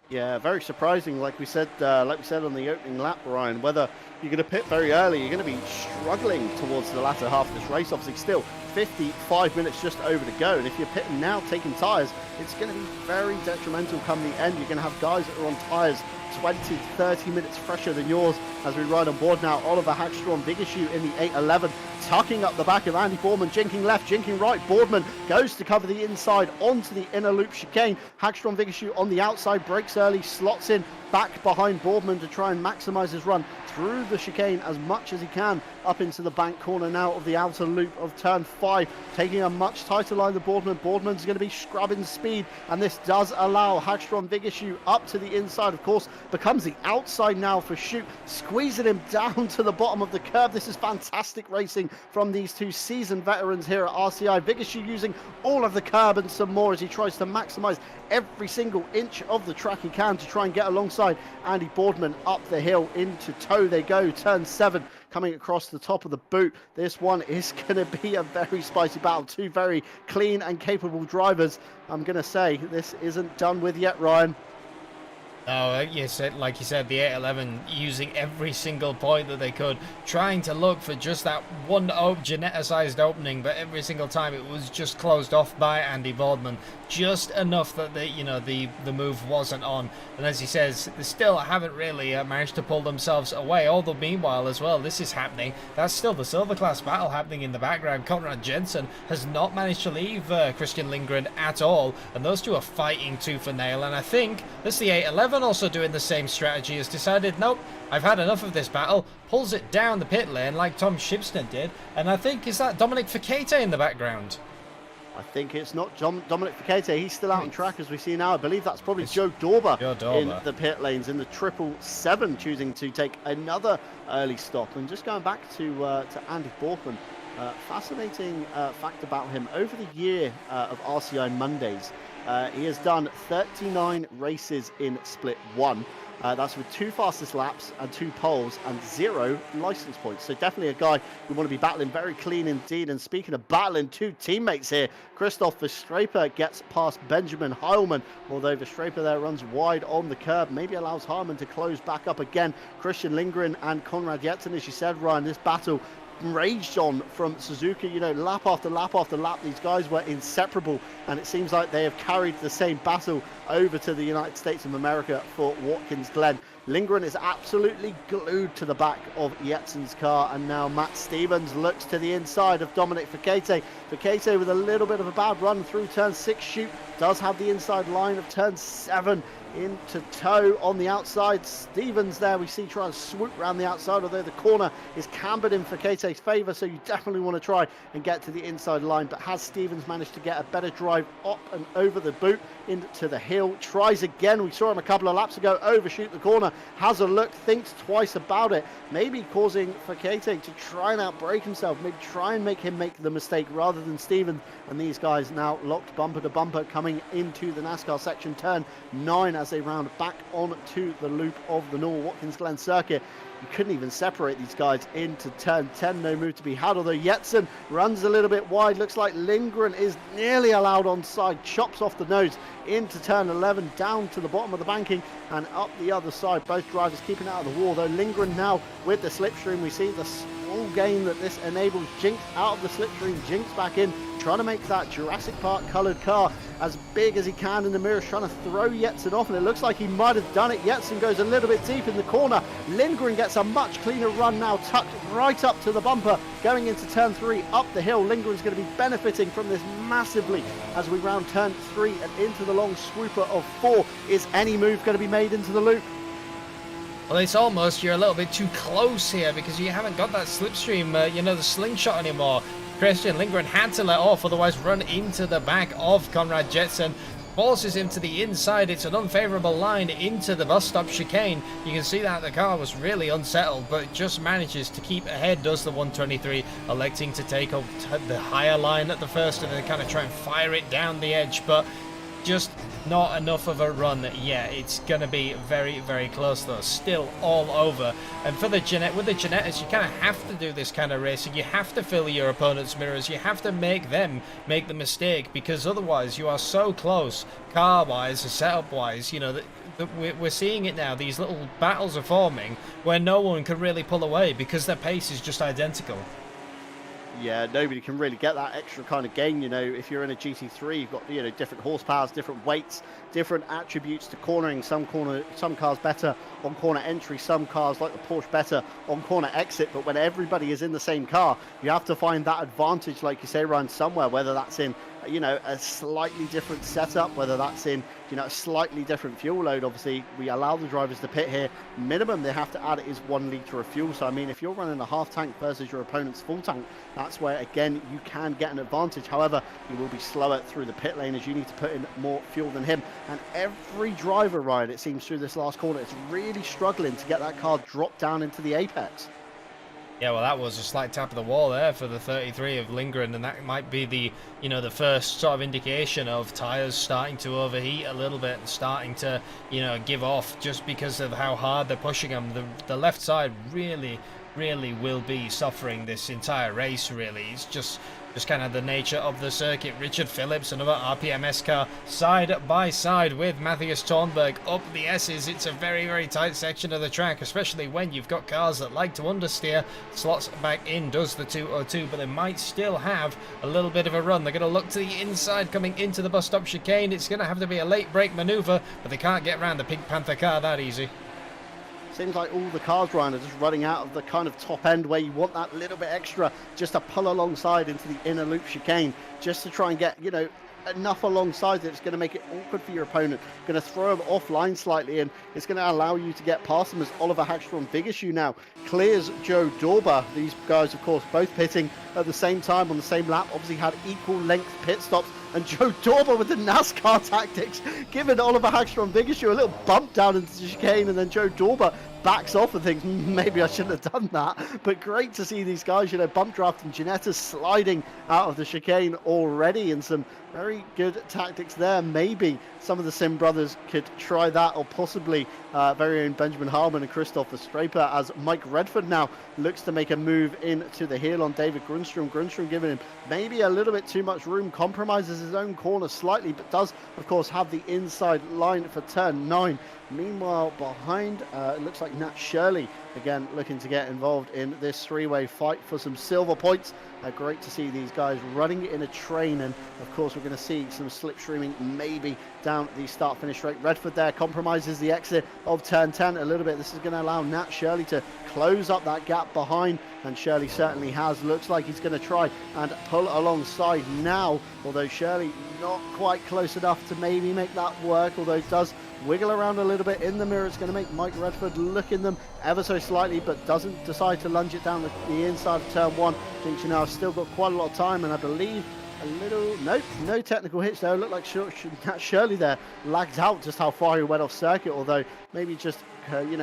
Yeah, very surprising. Like we said on the opening lap, Ryan, whether you're going to pit very early, you're going to be struggling towards the latter half of this race. Obviously, still 55 minutes just over to go, and if you're pitting now, taking tyres, it's going to be very detrimental come the end. You're going to have guys that are on tyres 20-30 minutes fresher than yours. As we ride on board now, Oliver Hagstrom Vigashu in the 811, tucking up the back of Andy Boardman, jinking left, jinking right. Boardman goes to cover the inside onto the inner loop chicane. Hagstrom Vigashu on the outside, breaks early, slots in back behind Boardman to try and maximise his run through the chicane as much as he can up into the bank corner now of the outer loop of turn 5, taking a much tighter line to Boardman. Boardman's going to be scrubbing speed, and this does allow Hagstrom Vigashu up to the inside, of course, becomes the outside now for Shoot, squeezing him down to the bottom of the curve. This is fantastic racing from these two seasoned veterans here at RCI. Vigashu using all of the curb and some more as he tries to maximise every single inch of the track he can to try and get alongside Andy Boardman up the hill into tow. They go, turn 7 coming across the top of the boot. This one is going to be a very spicy battle. Two very clean and capable drivers. I'm going to say this isn't done with yet, Ryan. Oh, yes, like you said, the 811 using every single point that they could, trying to look for just that one Ginetta-sized opening, but every single time it was just closed off by Andy Boardman, just enough that the move wasn't on. And as he says, they still haven't really managed to pull themselves away. Although meanwhile as well, this is happening. That's still the silver class battle happening in the background. Conrad Jensen has not managed to leave Christian Lindgren at all, and those two are fighting tooth and nail. And I think that's the 811 also doing the same strategy, has decided, nope, I've had enough of this battle, pulls it down the pit lane like Tom Shipston did. And I think, is that Dominic Fekete in the background? I think it's not Dominic Fekete. He's still out on track as we see now. I believe that's probably Joe Dorber in the pit lanes in the 777, choosing to take another early stop. And just going back to Andy Boardman, fascinating fact about him. Over the year of RCI Mondays, he has done 39 races in Split 1. That's with 2 fastest laps and 2 poles and 0 license points. So definitely a guy we want to be battling very clean indeed. And speaking of battling, 2 teammates here. Christoph Verstraper gets past Benjamin Heilmann, although Verstraper there runs wide on the curb. Maybe allows Heilmann to close back up again. Christian Lindgren and Konrad Jetson, as you said, Ryan, this battle raged on from Suzuka, lap after lap after lap. These guys were inseparable, and it seems like they have carried the same battle over to the United States of America for Watkins Glen. Lindgren is absolutely glued to the back of Jetsen's car, and now Matt Stevens looks to the inside of Dominic Fekete. Fekete with a little bit of a bad run through turn 6 chute, does have the inside line of turn 7 into tow on the outside. Stevens there we see try and swoop around the outside, although the corner is cambered in Fekete's favour, so you definitely want to try and get to the inside line. But has Stevens managed to get a better drive up and over the boot into the hill? Tries again, we saw him a couple of laps ago overshoot the corner, has a look, thinks twice about it, maybe causing Fekete to try and outbrake himself, maybe try and make him make the mistake rather than Stevens. And these guys now locked bumper to bumper coming into the NASCAR section turn 9 as they round back onto the loop of the normal Watkins Glen circuit. You couldn't even separate these guys into turn 10. No move to be had, although Jetsen runs a little bit wide. Looks like Lindgren is nearly allowed on side, chops off the nose into turn 11, down to the bottom of the banking and up the other side. Both drivers keeping out of the wall, though Lindgren now with the slipstream. We see the small gain that this enables. Jinx out of the slipstream, Jinx back in, trying to make that Jurassic Park coloured car as big as he can in the mirrors, trying to throw Jetsen off, and it looks like he might have done it. Jetsen goes a little bit deep in the corner. Lindgren gets a much cleaner run now, tucked right up to the bumper, going into turn 3 up the hill. Lindgren's going to be benefiting from this massively as we round turn 3 and into the long swooper of 4. Is any move going to be made into the loop? Well, it's almost you're a little bit too close here because you haven't got that slipstream, the slingshot anymore. Christian Lindgren had to let off, otherwise run into the back of Conrad Jetsen. Forces him to the inside. It's an unfavourable line into the bus stop chicane. You can see that the car was really unsettled, but just manages to keep ahead, does the 123, electing to take up the higher line at the first and then kind of try and fire it down the edge, but just not enough of a run yet. It's going to be very, very close though, still all over. And for the with the Ginettas, you kind of have to do this kind of racing. You have to fill your opponent's mirrors. You have to make them make the mistake, because otherwise you are so close, car-wise, setup-wise. We're seeing it now. These little battles are forming where no one can really pull away because their pace is just identical. Yeah, nobody can really get that extra kind of gain. If you're in a GT3, you've got different horsepowers, different weights, different attributes to cornering. Some cars better on corner entry, some cars like the Porsche better on corner exit. But when everybody is in the same car, you have to find that advantage, like you say, Ryan, somewhere, whether that's in a slightly different setup, whether that's in a slightly different fuel load. Obviously we allow the drivers to pit here. Minimum they have to add is 1 litre of fuel. So I mean, if you're running a half tank versus your opponent's full tank, that's where again you can get an advantage. However, you will be slower through the pit lane as you need to put in more fuel than him. And every driver, Ryan, it seems, through this last corner is really struggling to get that car dropped down into the apex. Yeah, well, that was a slight tap of the wall there for the 33 of Lindgren, and that might be the first sort of indication of tyres starting to overheat a little bit and starting to, give off just because of how hard they're pushing them. The left side really will be suffering this entire race, really. It's just kind of the nature of the circuit. Richard Phillips, another RPMS car, side by side with Matthias Thornberg up the S's. It's a very, very tight section of the track, especially when you've got cars that like to understeer. Slots back in, does the 202, but they might still have a little bit of a run. They're going to look to the inside coming into the bus stop chicane. It's going to have to be a late brake manoeuvre, but they can't get around the Pink Panther car that easy. Seems like all the cars, Ryan, are just running out of the kind of top end where you want that little bit extra just to pull alongside into the inner loop chicane, just to try and get, enough alongside that it's going to make it awkward for your opponent, going to throw them offline slightly, and it's going to allow you to get past them as Oliver Hagstrom Vigashu now clears Joe Dorber. These guys, of course, both pitting at the same time on the same lap, obviously had equal length pit stops, and Joe Dorber with the NASCAR tactics, giving Oliver Hagstrom Vigashu a little bump down into the chicane, and then Joe Dorber backs off and thinks, maybe I shouldn't have done that. But great to see these guys, bump drafting. Ginetta sliding out of the chicane already, and some very good tactics there. Maybe some of the Sim brothers could try that, or possibly very own Benjamin Harmon and Christopher Straper, as Mike Redford now looks to make a move into the heel on David Grunstrom. Grunstrom giving him maybe a little bit too much room, compromises his own corner slightly, but does, of course, have the inside line for turn 9. Meanwhile, behind, it looks like Nat Shirley, again, looking to get involved in this three-way fight for some silver points. Great to see these guys running in a train, and of course we're going to see some slipstreaming maybe down the start-finish straight. Redford there compromises the exit of turn 10 a little bit. This is going to allow Nat Shirley to close up that gap behind, and Shirley certainly has. Looks like he's going to try and pull alongside now, although Shirley not quite close enough to maybe make that work, although it does wiggle around a little bit in the mirror. It's going to make Mike Redford look in them ever so slightly, but doesn't decide to lunge it down the inside of turn 1. I think Ginetta still got quite a lot of time, and I believe a little, nope, no technical hits there. It looked like Shirley there lagged out just how far he went off circuit, although maybe just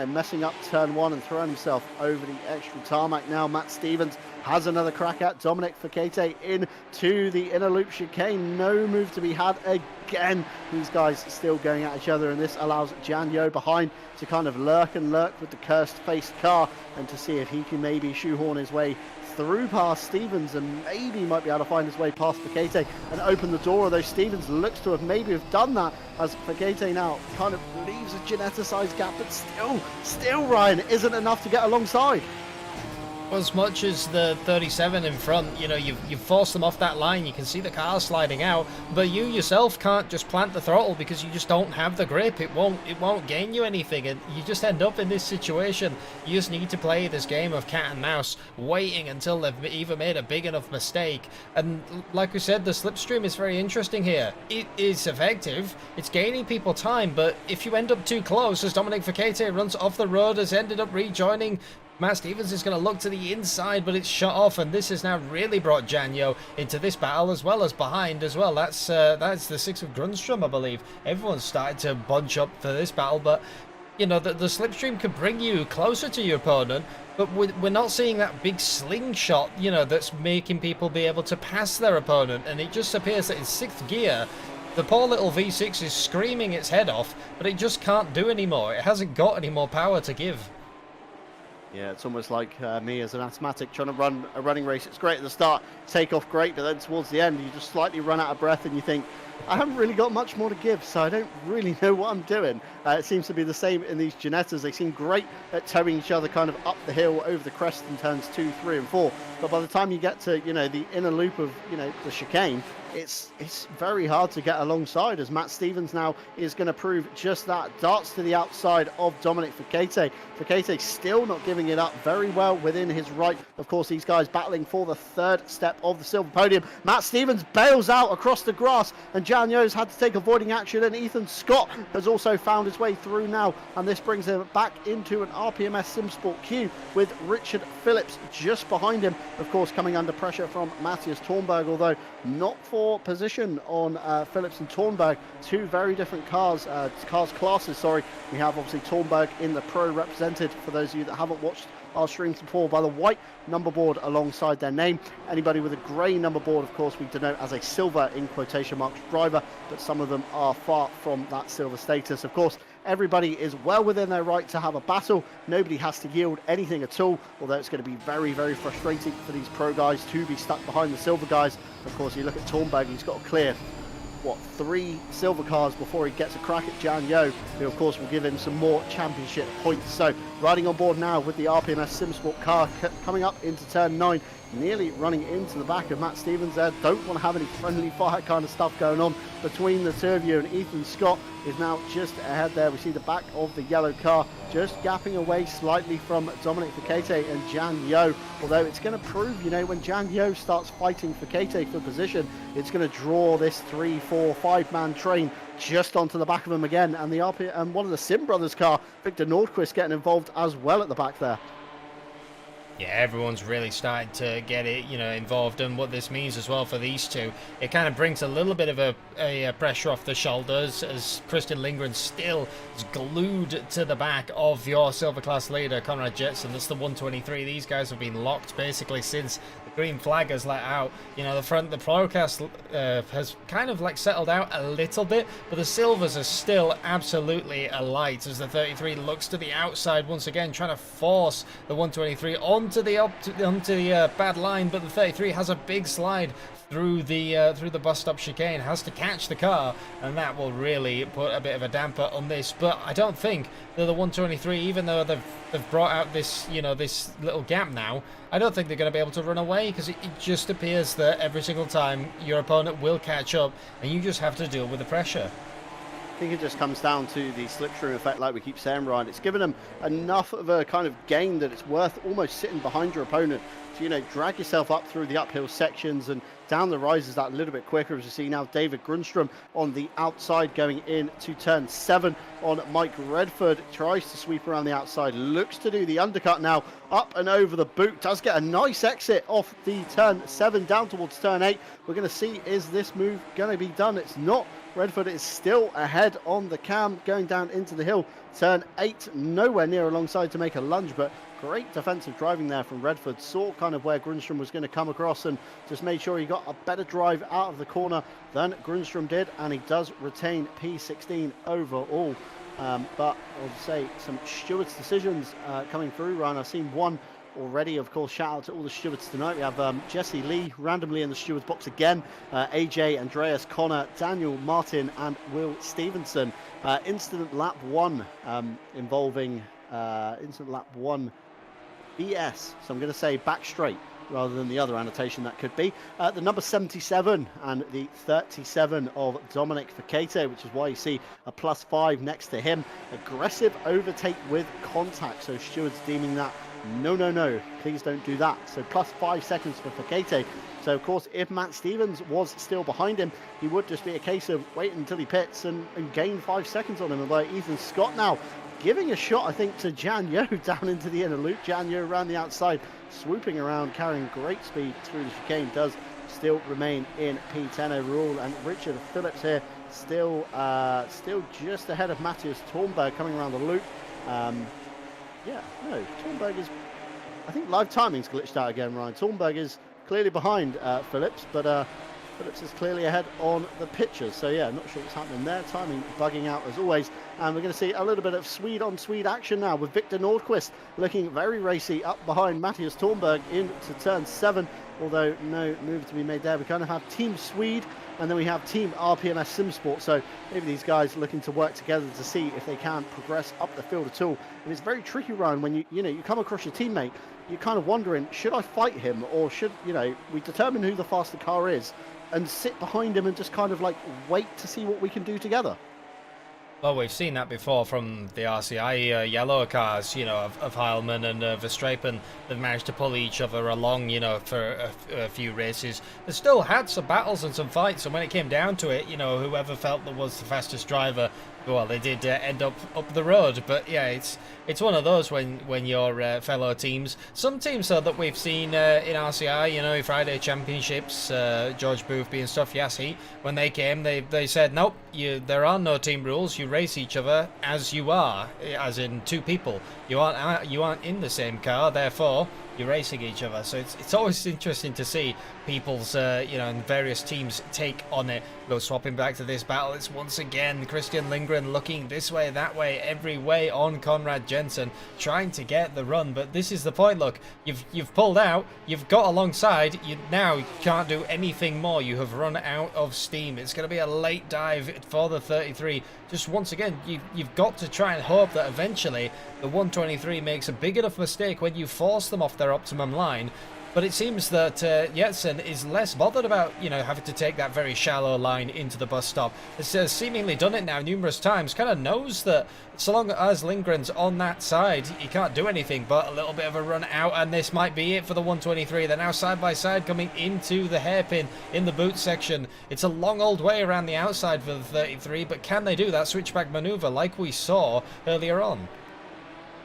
messing up turn 1 and throwing himself over the extra tarmac. Now Matt Stevens has another crack at Dominic Fekete into the inner loop chicane. No move to be had again. These guys still going at each other, and this allows Jan Yo behind to kind of lurk with the cursed faced car, and to see if he can maybe shoehorn his way through past Stevens, and maybe might be able to find his way past Fekete and open the door, although Stevens looks to have maybe done that, as Fekete now kind of leaves a Ginetta-sized gap, but still Ryan, isn't enough to get alongside. As much as the 37 in front, you've forced them off that line. You can see the car sliding out, but you yourself can't just plant the throttle because you just don't have the grip. It won't gain you anything, and you just end up in this situation. You just need to play this game of cat and mouse, waiting until they've either made a big enough mistake. And like we said, the slipstream is very interesting here. It is effective. It's gaining people time, but if you end up too close, as Dominic Fekete runs off the road, has ended up rejoining, Matt Stevens is going to look to the inside, but it's shut off, and this has now really brought Janyo into this battle, as well as behind as well. That's the 6 of Grunstrom, I believe. Everyone's started to bunch up for this battle, but the slipstream can bring you closer to your opponent, but we're not seeing that big slingshot, that's making people be able to pass their opponent, and it just appears that in 6th gear, the poor little V6 is screaming its head off, but it just can't do anymore. It hasn't got any more power to give. Yeah, it's almost like me as an asthmatic trying to run a running race. It's great at the start, take off great, but then towards the end you just slightly run out of breath and you think, I haven't really got much more to give, so I don't really know what I'm doing. It seems to be the same in these Ginettas. They seem great at towing each other kind of up the hill over the crest in turns 2, 3 and 4, but by the time you get to the inner loop of the chicane, it's very hard to get alongside, as Matt Stevens now is going to prove just that. Darts to the outside of Dominic Fekete. Fekete still not giving it up, very well within his right. Of course, these guys battling for the 3rd step of the silver podium. Matt Stevens bails out across the grass, and Jan Yo's had to take avoiding action, and Ethan Scott has also found his way through now, and this brings him back into an RPMS SimSport queue with Richard Phillips just behind him, of course coming under pressure from Matthias Thornberg, although not for position on Phillips and Thornberg. Two very different classes. We have obviously Thornberg in the pro, represented, for those of you that haven't watched our streams before, by the white number board alongside their name. Anybody with a grey number board, of course, we denote as a silver in quotation marks driver, but some of them are far from that silver status. Of course, everybody is well within their right to have a battle. Nobody has to yield anything at all, although it's going to be very, very frustrating for these pro guys to be stuck behind the silver guys. Of course, you look at Thornberg, he's got to clear 3 silver cars before he gets a crack at Jan Yo, who of course will give him some more championship points. So riding on board now with the RPMS SimSport car, coming up into turn 9, nearly running into the back of Matt Stevens there. Don't want to have any friendly fire kind of stuff going on between the two of you, and Ethan Scott is now just ahead there. We see the back of the yellow car just gapping away slightly from Dominic Fekete and Jan Yo, although it's going to prove, when Jan Yo starts fighting Fekete for position, it's going to draw this 3, 4, 5-man train just onto the back of him again, and one of the Sim brothers car, Victor Nordquist, getting involved as well at the back there. Yeah, everyone's really started to get it, involved, and what this means as well for these two, it kind of brings a little bit of a pressure off the shoulders, as Christian Lindgren still is glued to the back of your silver class leader, Conrad Jetson. That's the 123. These guys have been locked basically since the green flag has let out. You know, the broadcast has kind of like settled out a little bit, but the silvers are still absolutely alight as the 33 looks to the outside once again, trying to force the 123 onto the bad line, but the 33 has a big slide through the bus stop chicane, has to catch the car, and that will really put a bit of a damper on this. But I don't think that the 123, even though they've brought out this, you know, this little gap now, I don't think they're going to be able to run away, because it just appears that every single time your opponent will catch up and you just have to deal with the pressure. I think it just comes down to the slipstream effect, like we keep saying, Ryan. It's given them enough of a kind of gain that it's worth almost sitting behind your opponent to, you know, drag yourself up through the uphill sections and down the rises that a little bit quicker. As you see now, David Grundstrom on the outside going in to turn 7 on Mike Redford. Tries to sweep around the outside, looks to do the undercut now, up and over the boot. Does get a nice exit off the turn 7 down towards turn 8. We're going to see, is this move going to be done? It's not. Redford is still ahead on the cam, going down into the hill. Turn 8, nowhere near alongside to make a lunge, but great defensive driving there from Redford. Saw kind of where Grundstrom was going to come across and just made sure he got a better drive out of the corner than Grundstrom did, and he does retain P16 overall. But I'll say some stewards' decisions coming through, Ryan. I've seen one already. Of course, shout out to all the stewards tonight. We have Jesse Lee randomly in the stewards box again, AJ, Andreas, Connor, Daniel, Martin and Will Stevenson. Incident lap 1 involving incident lap 1 BS, so I'm going to say back straight rather than the other annotation that could be. The number 77 and the 37 of Dominic Fekete, which is why you see a +5 next to him. Aggressive overtake with contact, so stewards deeming that no, please don't do that. So +5 seconds for Fekete. So of course, if Matt Stevens was still behind him, he would just be a case of waiting until he pits and gain 5 seconds on him. Although Ethan Scott now giving a shot, I think, to Jan Yo down into the inner loop. Jan Yo around the outside, swooping around, carrying great speed through the chicane, does still remain in P10 overall. And Richard Phillips here still just ahead of Matthias Thornberg coming around the loop. Yeah, no, Thornberg is, I think live timing's glitched out again, Ryan. Thornberg is clearly behind Phillips, but Phillips is clearly ahead on the pictures. So yeah, not sure what's happening there. Timing bugging out as always. And we're going to see a little bit of Swede on Swede action now with Victor Nordquist looking very racy up behind Matthias Thornberg into turn 7. Although no move to be made there. We kind of have Team Swede and then we have Team RPMS SimSport. So maybe these guys looking to work together to see if they can progress up the field at all. And it's very tricky, Ryan, when you come across your teammate, you're kind of wondering, should I fight him or should, we determine who the faster car is and sit behind him and just kind of like wait to see what we can do together. Well, we've seen that before from the RCI yellow cars, of Heilmann and Verstappen. They've managed to pull each other along, for a few races. They still had some battles and some fights, and when it came down to it, whoever felt that was the fastest driver, well, they did end up the road. But yeah, it's one of those when your fellow teams, some teams though that we've seen in RCI, Friday Championships, George Boothby and stuff, yes, when they came, they said, nope, there are no team rules, you race each other as you are, as in two people. You aren't in the same car, therefore you're racing each other. So it's always interesting to see people's and various teams take on it. Go swapping back to this battle, it's once again Christian Lindgren looking this way, that way, every way on Conrad Jensen, trying to get the run. But this is the point, look, you've pulled out, you've got alongside, you can't do anything more, you have run out of steam. It's going to be a late dive for the 33. Just once again, you've got to try and hope that eventually the 123 makes a big enough mistake when you force them off their optimum line. But it seems that Jensen is less bothered about, having to take that very shallow line into the bus stop. Has seemingly done it now numerous times. Kind of knows that so long as Lindgren's on that side, he can't do anything but a little bit of a run out. And this might be it for the 123. They're now side by side coming into the hairpin in the boot section. It's a long old way around the outside for the 33. But can they do that switchback maneuver like we saw earlier on?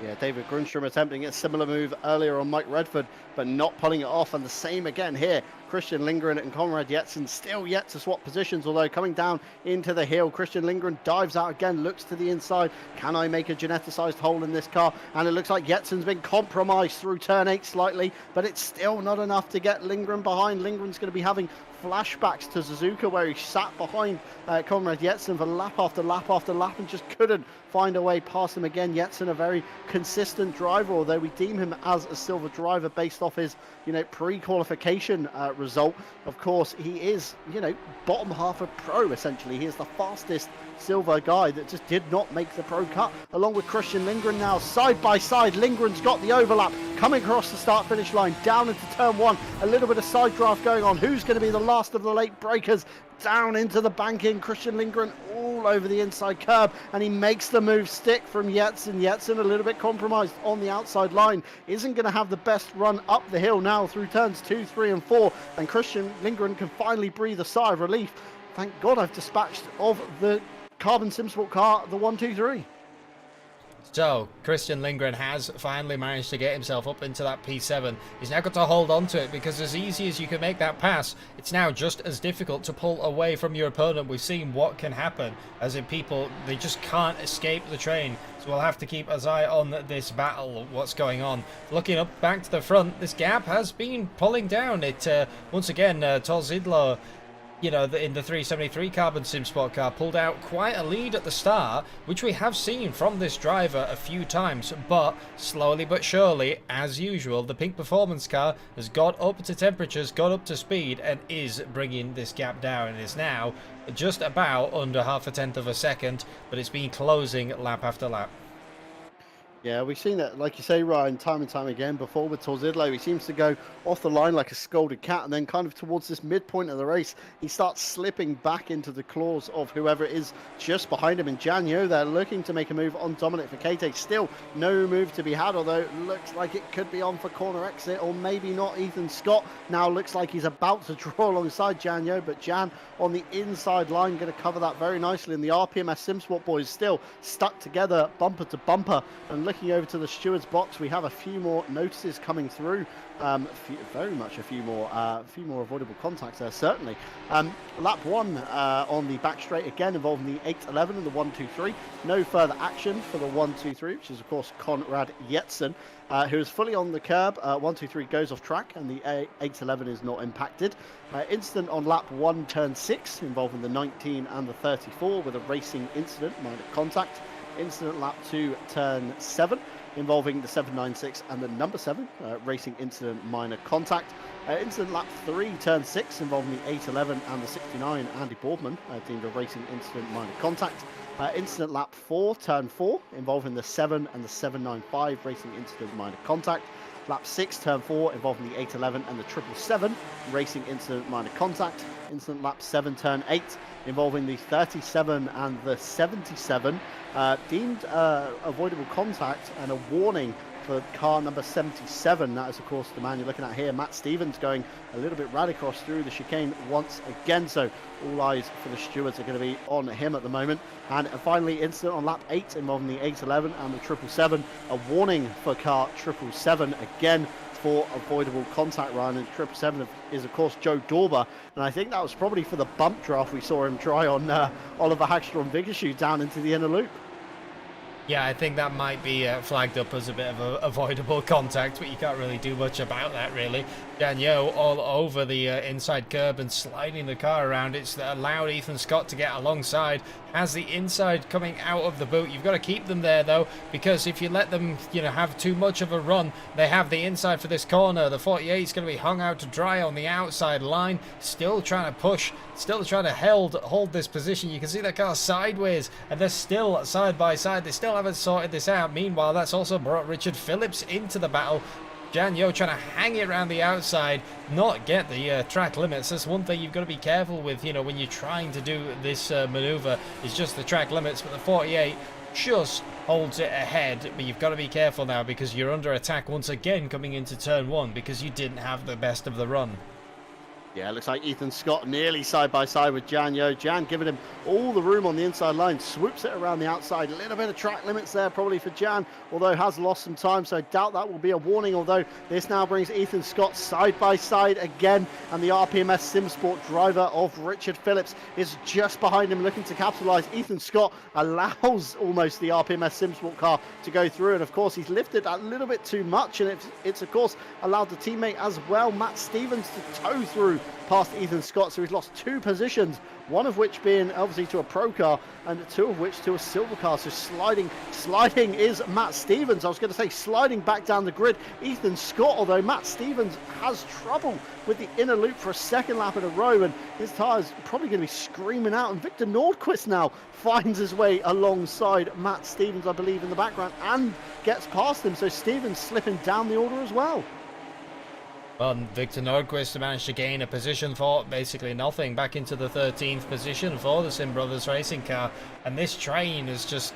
Yeah, David Grunstrom attempting a similar move earlier on Mike Redford, but not pulling it off. And the same again here. Christian Lindgren and Conrad Jetson still yet to swap positions, although coming down into the hill, Christian Lindgren dives out again, looks to the inside. Can I make a Ginetta-sized hole in this car? And it looks like Jetson's been compromised through turn 8 slightly, but it's still not enough to get Lindgren behind. Lindgren's going to be having flashbacks to Suzuka, where he sat behind Conrad Jetson for lap after lap after lap and just couldn't find a way past him again. Jetson, a very consistent driver, although we deem him as a silver driver based off his, pre-qualification result. Of course, he is, bottom half of pro, essentially. He is the fastest silver guy that just did not make the pro cut, along with Christian Lindgren now side by side. Lindgren's got the overlap coming across the start finish line down into turn 1. A little bit of side draft going on. Who's going to be the last of the late breakers? Down into the banking, Christian Lindgren all over the inside curb, and he makes the move stick from Jetson. Jetson a little bit compromised on the outside line, isn't going to have the best run up the hill now through turns 2, 3 and 4, and Christian Lindgren can finally breathe a sigh of relief. Thank God I've dispatched of the Carbon Simsport car, the 123. So, Christian Lindgren has finally managed to get himself up into that P7. He's now got to hold on to it, because as easy as you can make that pass, it's now just as difficult to pull away from your opponent. We've seen what can happen, as in people, they just can't escape the train. So we'll have to keep his eye on this battle, what's going on. Looking up back to the front, this gap has been pulling down. It, once again, Torzidlo, in the 373 Carbon Simsport car, pulled out quite a lead at the start, which we have seen from this driver a few times, but slowly but surely, as usual, the Pink Performance car has got up to temperatures, got up to speed, and is bringing this gap down. It is now just about under half a tenth of a second, but it's been closing lap after lap. Yeah, we've seen that, like you say, Ryan, time and time again before with Torzidlo. He seems to go off the line like a scolded cat, and then kind of towards this midpoint of the race, he starts slipping back into the claws of whoever it is just behind him. And Janyo, they're looking to make a move on Dominic Fekete. Still no move to be had, although it looks like it could be on for corner exit, or maybe not. Ethan Scott now looks like he's about to draw alongside Janyo, but Jan on the inside line going to cover that very nicely. And the RPMS Simsport boys still stuck together bumper to bumper. And looking over to the steward's box, we have a few more notices coming through. Very much a few more avoidable contacts there, certainly. Lap 1 on the back straight again, involving the 811 and the 123. No further action for the 123, which is of course Conrad Jetson, who is fully on the curb. 123 goes off track, and the 811 is not impacted. Incident on lap 1, turn 6, involving the 19 and the 34 with a racing incident, minor contact. Incident lap 2, turn 7, involving the 796 and the number 7, racing incident, minor contact. Incident lap 3, turn 6, involving the 811 and the 69, Andy Boardman, deemed a racing incident, minor contact. Incident lap 4, turn 4, involving the 7 and the 795, racing incident, minor contact. Lap 6, turn 4, involving the 811 and the 777, racing incident, minor contact. Incident lap 7, turn 8, involving the 37 and the 77, deemed avoidable contact, and a warning for car number 77. That is, of course, the man you're looking at here, Matt Stevens, going a little bit radicross through the chicane once again. So all eyes for the stewards are going to be on him at the moment. And finally, incident on lap 8 involving the 811 and the 777. A warning for car 777 again for avoidable contact, Ryan. And 777 is, of course, Joe Dorber. And I think that was probably for the bump draft we saw him try on Oliver Hagstrom Viggershoe down into the inner loop. Yeah, I think that might be flagged up as a bit of a avoidable contact, but you can't really do much about that, really. Daniel all over the inside curb and sliding the car around. It's allowed Ethan Scott to get alongside. Has the inside coming out of the boot. You've got to keep them there, though, because if you let them, have too much of a run, they have the inside for this corner. The 48 is going to be hung out to dry on the outside line. Still trying to push, still trying to hold this position. You can see that car sideways, and they're still side by side. They still haven't sorted this out. Meanwhile, that's also brought Richard Phillips into the battle. Jan Yo trying to hang it around the outside, not get the track limits. That's one thing you've got to be careful with, when you're trying to do this maneuver, is just the track limits. But the 48 just holds it ahead, but you've got to be careful now, because you're under attack once again coming into turn 1, because you didn't have the best of the run. Yeah, it looks like Ethan Scott nearly side by side with Jan Yo. Jan giving him all the room on the inside line, swoops it around the outside. A little bit of track limits there probably for Jan, although has lost some time, so I doubt that will be a warning. Although this now brings Ethan Scott side by side again, and the RPMS SimSport driver of Richard Phillips is just behind him looking to capitalise. Ethan Scott allows almost the RPMS SimSport car to go through, and of course he's lifted a little bit too much, and it's of course allowed the teammate as well, Matt Stevens, to tow through past Ethan Scott, so he's lost 2 positions, one of which being obviously to a pro car and 2 of which to a silver car. So sliding is Matt Stevens. I was going to say sliding back down the grid, Ethan Scott, although Matt Stevens has trouble with the inner loop for a second lap in a row, and his tyre's probably going to be screaming out, and Victor Nordquist now finds his way alongside Matt Stevens, I believe, in the background, and gets past him, so Stevens slipping down the order as well. Well, Victor Nordquist managed to gain a position for basically nothing, back into the 13th position for the Sim Brothers racing car, and this train has just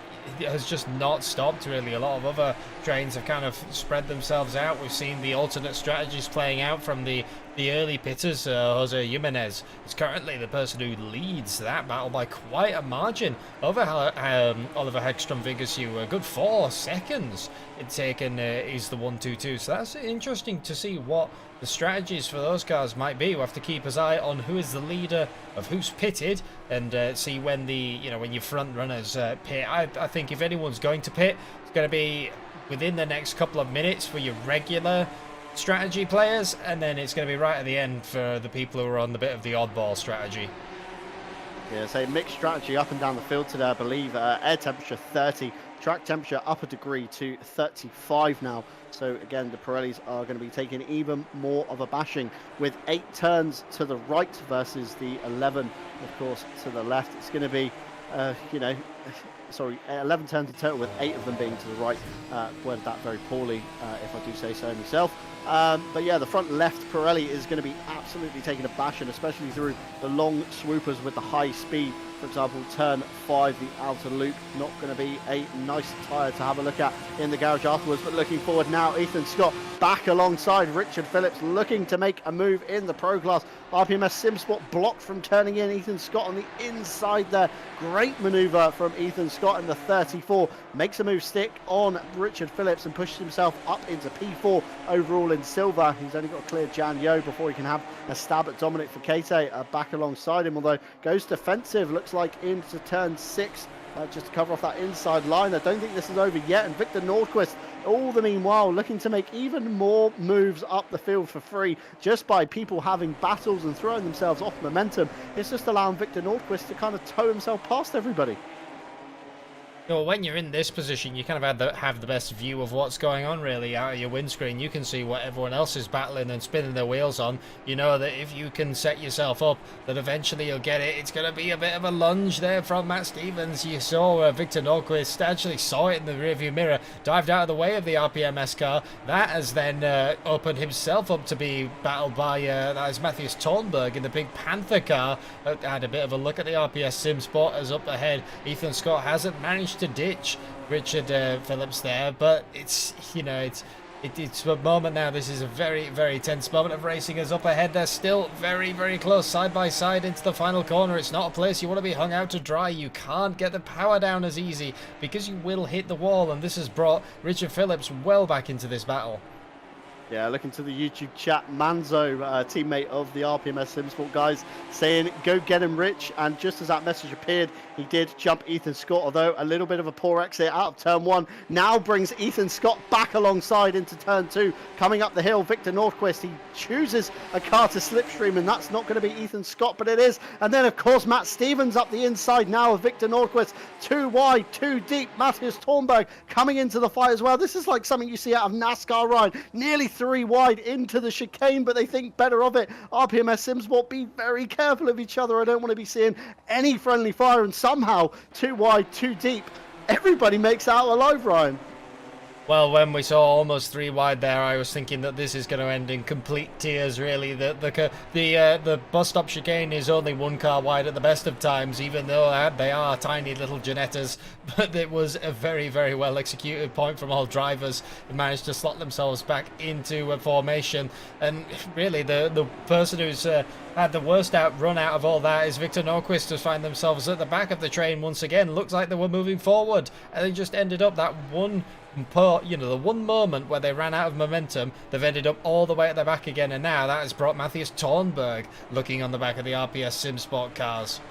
not stopped really. A lot of other trains have kind of spread themselves out. We've seen the alternate strategies playing out from the early pitters. Jose Jimenez is currently the person who leads that battle by quite a margin over Oliver Hegstrom Vigasu. A good 4 seconds it's taken is the 1-2-2. So that's interesting to see what the strategies for those cars might be. We'll have to keep his eye on who is the leader of who's pitted, and see when when your front runners pit. I think if anyone's going to pit, it's going to be within the next couple of minutes for your regular strategy players, and then it's going to be right at the end for the people who are on the bit of the oddball strategy. Yeah, so mixed strategy up and down the field today, I believe. Air temperature 30, track temperature up a degree to 35 now. So again, the Pirellis are going to be taking even more of a bashing with 8 turns to the right versus the 11, of course, to the left. It's going to be, 11 turns in total, with 8 of them being to the right. Worded that very poorly, if I do say so myself. But yeah, the front left Pirelli is going to be absolutely taking a bashing, especially through the long swoopers with the high speed. For example, turn 5, the outer loop, not going to be a nice tyre to have a look at in the garage afterwards. But looking forward now, Ethan Scott back alongside Richard Phillips, looking to make a move in the Pro Class. RPMS SimSport blocked from turning in. Ethan Scott on the inside there. Great manoeuvre from Ethan Scott in the 34. Makes a move stick on Richard Phillips and pushes himself up into P4 overall in silver. He's only got to clear Jan Yo before he can have a stab at Dominic Foucault back alongside him, although goes defensive, looks like into turn 6. Just to cover off that inside line. I don't think this is over yet, and Victor Nordquist all the meanwhile looking to make even more moves up the field for free just by people having battles and throwing themselves off momentum. It's just allowing Victor Nordquist to kind of tow himself past everybody. Well, when you're in this position, you kind of have the best view of what's going on, really, out of your windscreen. You can see what everyone else is battling and spinning their wheels on. You know that if you can set yourself up, that eventually you'll get it. It's going to be a bit of a lunge there from Matt Stevens. You saw Victor Nordquist, actually saw it in the rearview mirror, dived out of the way of the RPMS car. That has then opened himself up to be battled by that is Matthias Thornberg in the big Panther car. Had a bit of a look at the RPS SimSpot as up ahead. Ethan Scott hasn't managed to ditch Richard Phillips there, but it's a moment now. This is a very, very tense moment of racing, as up ahead they're still very, very close side by side into the final corner. It's not a place you want to be hung out to dry. You can't get the power down as easy because you will hit the wall, and this has brought Richard Phillips well back into this battle. Yeah, looking to the YouTube chat, Manzo, teammate of the RPMS SimSport guys, saying, go get him, Rich. And just as that message appeared, he did jump Ethan Scott, although a little bit of a poor exit out of turn 1. Now brings Ethan Scott back alongside into turn 2. Coming up the hill, Victor Nordquist, he chooses a car to slipstream, and that's not going to be Ethan Scott, but it is. And then, of course, Matt Stevens up the inside now of Victor Nordquist. 2 wide, 2 deep. Matthias Thornberg coming into the fight as well. This is like something you see out of NASCAR ride. Nearly 3 wide into the chicane, but they think better of it. RPMS SimSport, be very careful of each other. I don't want to be seeing any friendly fire, and somehow 2 wide, 2 deep. Everybody makes out alive, Ryan. Well, when we saw almost 3 wide there, I was thinking that this is going to end in complete tears. Really, the bus stop chicane is only 1 car wide at the best of times, even though they are tiny little Ginettas. But it was a very, very well executed point from all drivers who managed to slot themselves back into a formation. And really, the person who's had the worst run out of all that is Victor Norquist, to find themselves at the back of the train once again. Looks like they were moving forward, and they just ended up that one. The one moment where they ran out of momentum, they've ended up all the way at the back again, and now that has brought Matthias Thornberg looking on the back of the RPS SimSport cars.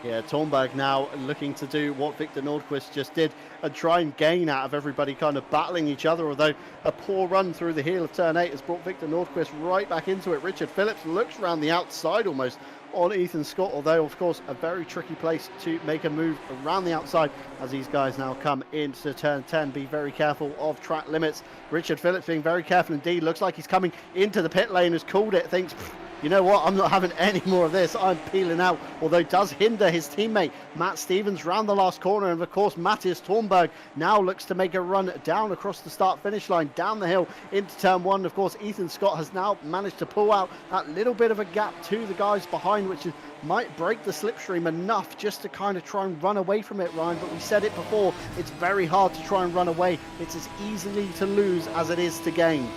Yeah, Thornberg now looking to do what Victor Nordquist just did and try and gain out of everybody kind of battling each other, although a poor run through the heel of turn 8 has brought Victor Nordquist right back into it. Richard Phillips looks around the outside almost on Ethan Scott, although of course a very tricky place to make a move around the outside as these guys now come into turn 10. Be very careful of track limits. Richard Phillips being very careful indeed. Looks like he's coming into the pit lane, has called it, thinks, you know what, I'm not having any more of this, I'm peeling out, although does hinder his teammate Matt Stevens round the last corner. And of course Matthias Thornberg now looks to make a run down across the start finish line, down the hill into turn 1. Of course Ethan Scott has now managed to pull out that little bit of a gap to the guys behind, which might break the slipstream enough just to kind of try and run away from it, Ryan. But we said it before, it's very hard to try and run away. It's as easily to lose as it is to gain.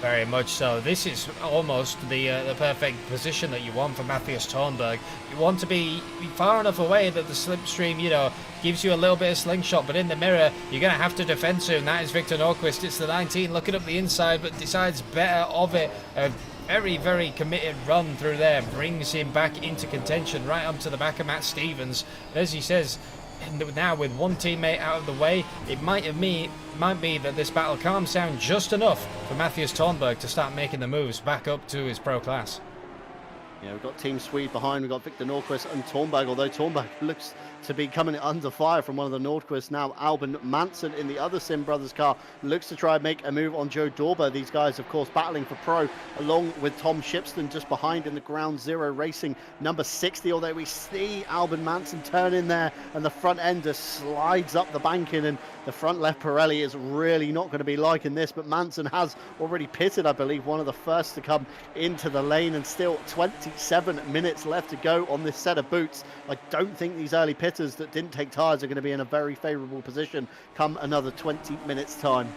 Very much so. This is almost the perfect position that you want for Matthias Thornberg. You want to be far enough away that the slipstream, gives you a little bit of slingshot, but in the mirror, you're going to have to defend soon. That is Victor Norquist. It's the 19 looking up the inside, but decides better of it. A very, very committed run through there brings him back into contention, right up to the back of Matt Stevens. And as he says, now with one teammate out of the way, it might be that this battle calms down just enough for Matthias Thornberg to start making the moves back up to his pro class. Yeah, we've got Team Swede behind. We've got Victor Nordquist and Thornberg, although Thornberg looks to be coming under fire from one of the Nordquists now. Albin Manson in the other Sim Brothers car looks to try and make a move on Joe Dorber. These guys, of course, battling for pro, along with Tom Shipston just behind in the Ground Zero Racing number 60, although we see Albin Manson turn in there and the front end just slides up the banking, and the front left Pirelli is really not going to be liking this. But Manson has already pitted, I believe, one of the first to come into the lane, and still 27 minutes left to go on this set of boots. I don't think these early pitters that didn't take tyres are going to be in a very favourable position come another 20 minutes time.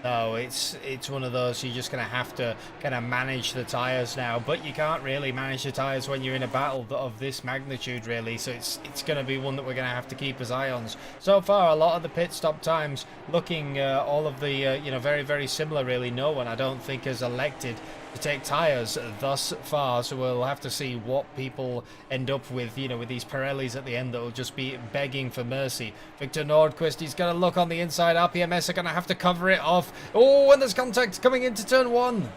No, it's one of those, you're just going to have to kind of manage the tyres now, but you can't really manage the tyres when you're in a battle of this magnitude, really, so it's going to be one that we're going to have to keep as eye on. So far, a lot of the pit stop times looking all of the, very, very similar, really. No one, I don't think, has elected to take tyres thus far, so we'll have to see what people end up with, with these Pirellis at the end that will just be begging for mercy. Victor Nordquist, he's going to look on the inside. RPMS are going to have to cover it off. Oh, and there's contact coming into turn 1.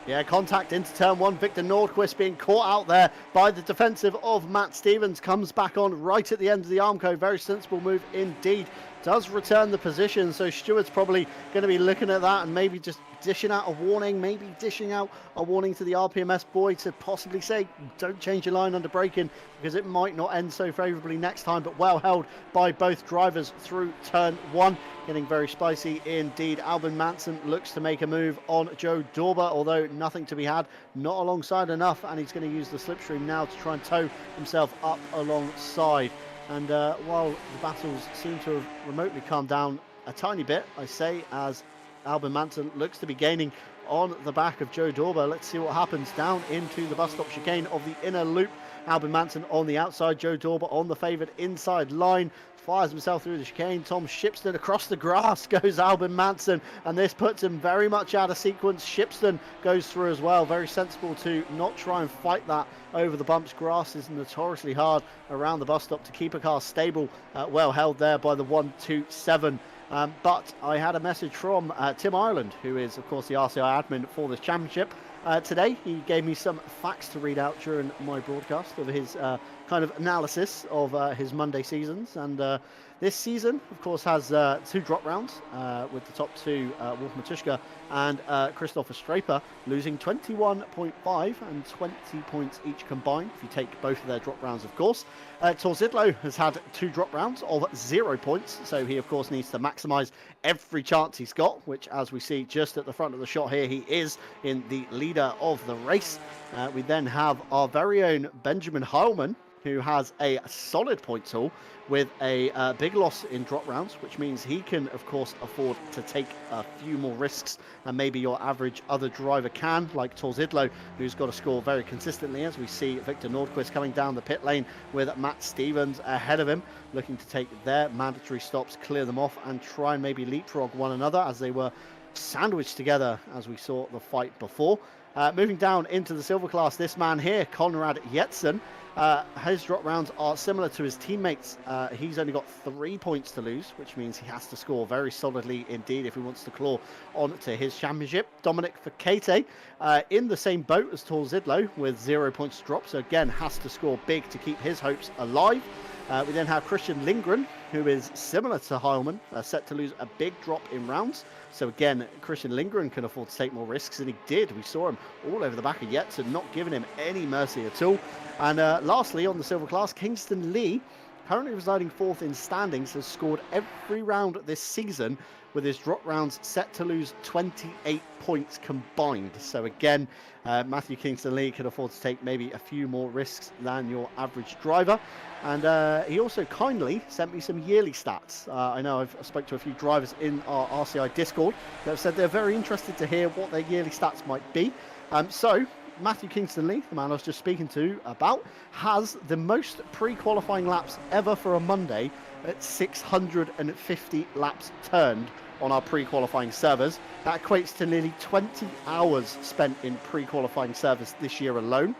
Yeah, contact into turn 1. Victor Nordquist being caught out there by the defensive of Matt Stevens. Comes back on right at the end of the Armco. Very sensible move indeed. Does return the position, so Stewart's probably going to be looking at that and maybe just dishing out a warning, maybe dishing out a warning to the RPMS boy to possibly say, don't change your line under braking, because it might not end so favourably next time. But well held by both drivers through turn 1. Getting very spicy indeed. Albin Manson looks to make a move on Joe Dorber, although nothing to be had, not alongside enough, and he's going to use the slipstream now to try and tow himself up alongside. And while the battles seem to have remotely calmed down a tiny bit, I say, as Albin Manson looks to be gaining on the back of Joe Dorber. Let's see what happens down into the bus stop chicane of the inner loop. Albin Manson on the outside, Joe Dorber on the favoured inside line. Fires himself through the chicane. Tom Shipston across the grass goes Albin Manson, and this puts him very much out of sequence. Shipston goes through as well. Very sensible to not try and fight that over the bumps. Grass is notoriously hard around the bus stop to keep a car stable. Well held there by the 127. But I had a message from Tim Ireland, who is, of course, the RCI admin for this championship. Today, he gave me some facts to read out during my broadcast of his kind of analysis of his Monday seasons. And This season, of course, has 2 drop rounds with the top 2, Wolf Matuszka and Christopher Straper, losing 21.5 and 20 points each combined, if you take both of their drop rounds, of course. Torzidlo has had 2 drop rounds of 0 points, so he, of course, needs to maximise every chance he's got, which, as we see just at the front of the shot here, he is in the leader of the race. We then have our very own Benjamin Heilman, who has a solid point haul with a big loss in drop rounds, which means he can, of course, afford to take a few more risks than maybe your average other driver can, like Torzidlo, who's got to score very consistently, as we see Victor Nordquist coming down the pit lane with Matt Stevens ahead of him, looking to take their mandatory stops, clear them off, and try and maybe leapfrog one another, as they were sandwiched together as we saw the fight before. Moving down into the silver class, this man here, Konrad Jetsen, his drop rounds are similar to his teammates. He's only got 3 points to lose, which means he has to score very solidly indeed if he wants to claw on to his championship. Dominic Fakete in the same boat as Torzidlo with 0 points to drop, so again has to score big to keep his hopes alive. We then have Christian Lindgren, who is similar to Heilman, set to lose a big drop in rounds. So again, Christian Lindgren can afford to take more risks, and he did. We saw him all over the back of Jetsen, not giving him any mercy at all. And lastly, on the silver class, Kingston Lee, currently residing 4th in standings, has scored every round this season with his drop rounds set to lose 28 points combined. So again, Matthew Kingston Lee can afford to take maybe a few more risks than your average driver. And he also kindly sent me some yearly stats. I know I've spoke to a few drivers in our RCI Discord that have said they're very interested to hear what their yearly stats might be. So Matthew Kingston Lee, the man I was just speaking to about, has the most pre-qualifying laps ever for a Monday at 650 laps turned on our pre-qualifying servers. That equates to nearly 20 hours spent in pre-qualifying servers this year alone.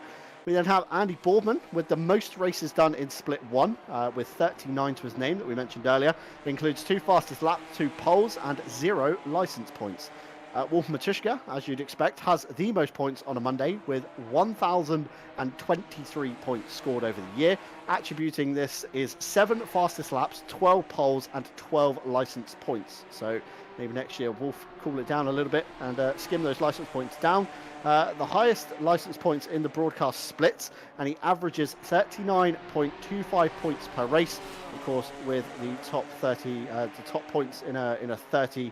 We then have Andy Boardman with the most races done in Split 1, with 39 to his name that we mentioned earlier. It includes 2 fastest laps, 2 poles, and 0 licence points. Wolf Matuszka, as you'd expect, has the most points on a Monday with 1,023 points scored over the year. Attributing this is 7 fastest laps, 12 poles, and 12 licence points. So maybe next year Wolf cool it down a little bit and skim those licence points down. The highest licence points in the broadcast splits, and he averages 39.25 points per race. Of course, with the top 30, the top points in a 30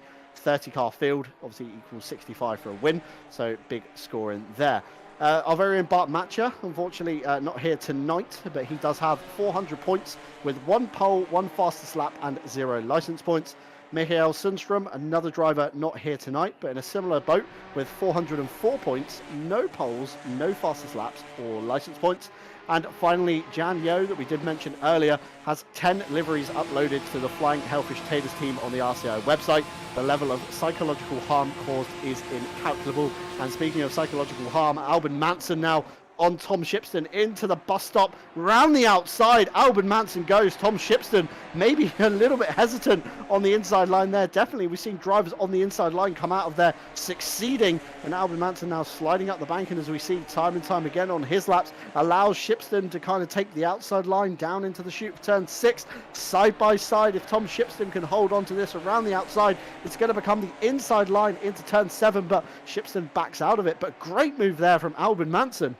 car field, obviously equals 65 for a win, so big score in there. Our very own Bart Matcher, unfortunately not here tonight, but he does have 400 points with 1 pole, 1 fastest lap, and 0 licence points. Michael Sundstrom, another driver not here tonight, but in a similar boat with 404 points, no poles, no fastest laps or licence points. And finally, Jan Yo, that we did mention earlier, has 10 liveries uploaded to the Flying Hellfish Taters team on the RCI website. The level of psychological harm caused is incalculable. And speaking of psychological harm, Albin Manson now on Tom Shipston into the bus stop, round the outside. Albin Manson goes. Tom Shipston maybe a little bit hesitant on the inside line there. Definitely we've seen drivers on the inside line come out of there succeeding, and Albin Manson now sliding up the bank, and as we see time and time again on his laps, allows Shipston to kind of take the outside line down into the chute for turn 6, side by side. If Tom Shipston can hold on to this around the outside, it's going to become the inside line into turn 7, but Shipston backs out of it. But great move there from Albin Manson.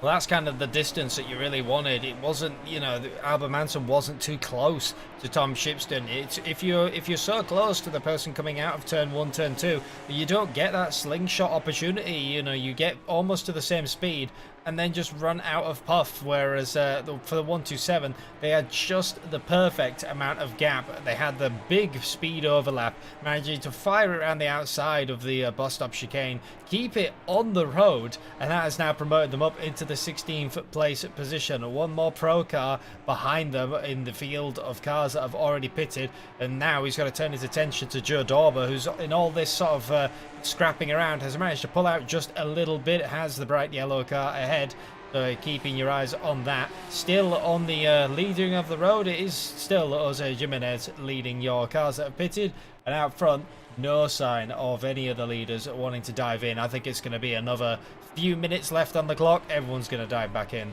Well, that's kind of the distance that you really wanted. It wasn't, you know, Albert Manson wasn't too close to Tom Shipston. It's if you're so close to the person coming out of turn 1, turn 2, you don't get that slingshot opportunity. You know, you get almost to the same speed and then just run out of puff. Whereas for the 127, they had just the perfect amount of gap. They had the big speed overlap, managing to fire it around the outside of the bus stop chicane, keep it on the road, and that has now promoted them up into the 16th place position. One more pro car behind them in the field of cars that have already pitted, and now he's got to turn his attention to Joe Dauber, who's in all this sort of scrapping around, has managed to pull out just a little bit, has the bright yellow car ahead. So keeping your eyes on that. Still on the leading of the road, it is still Jose Jimenez leading your cars that have pitted, and out front no sign of any of the leaders wanting to dive in. I think it's going to be another few minutes left on the clock. Everyone's going to dive back in.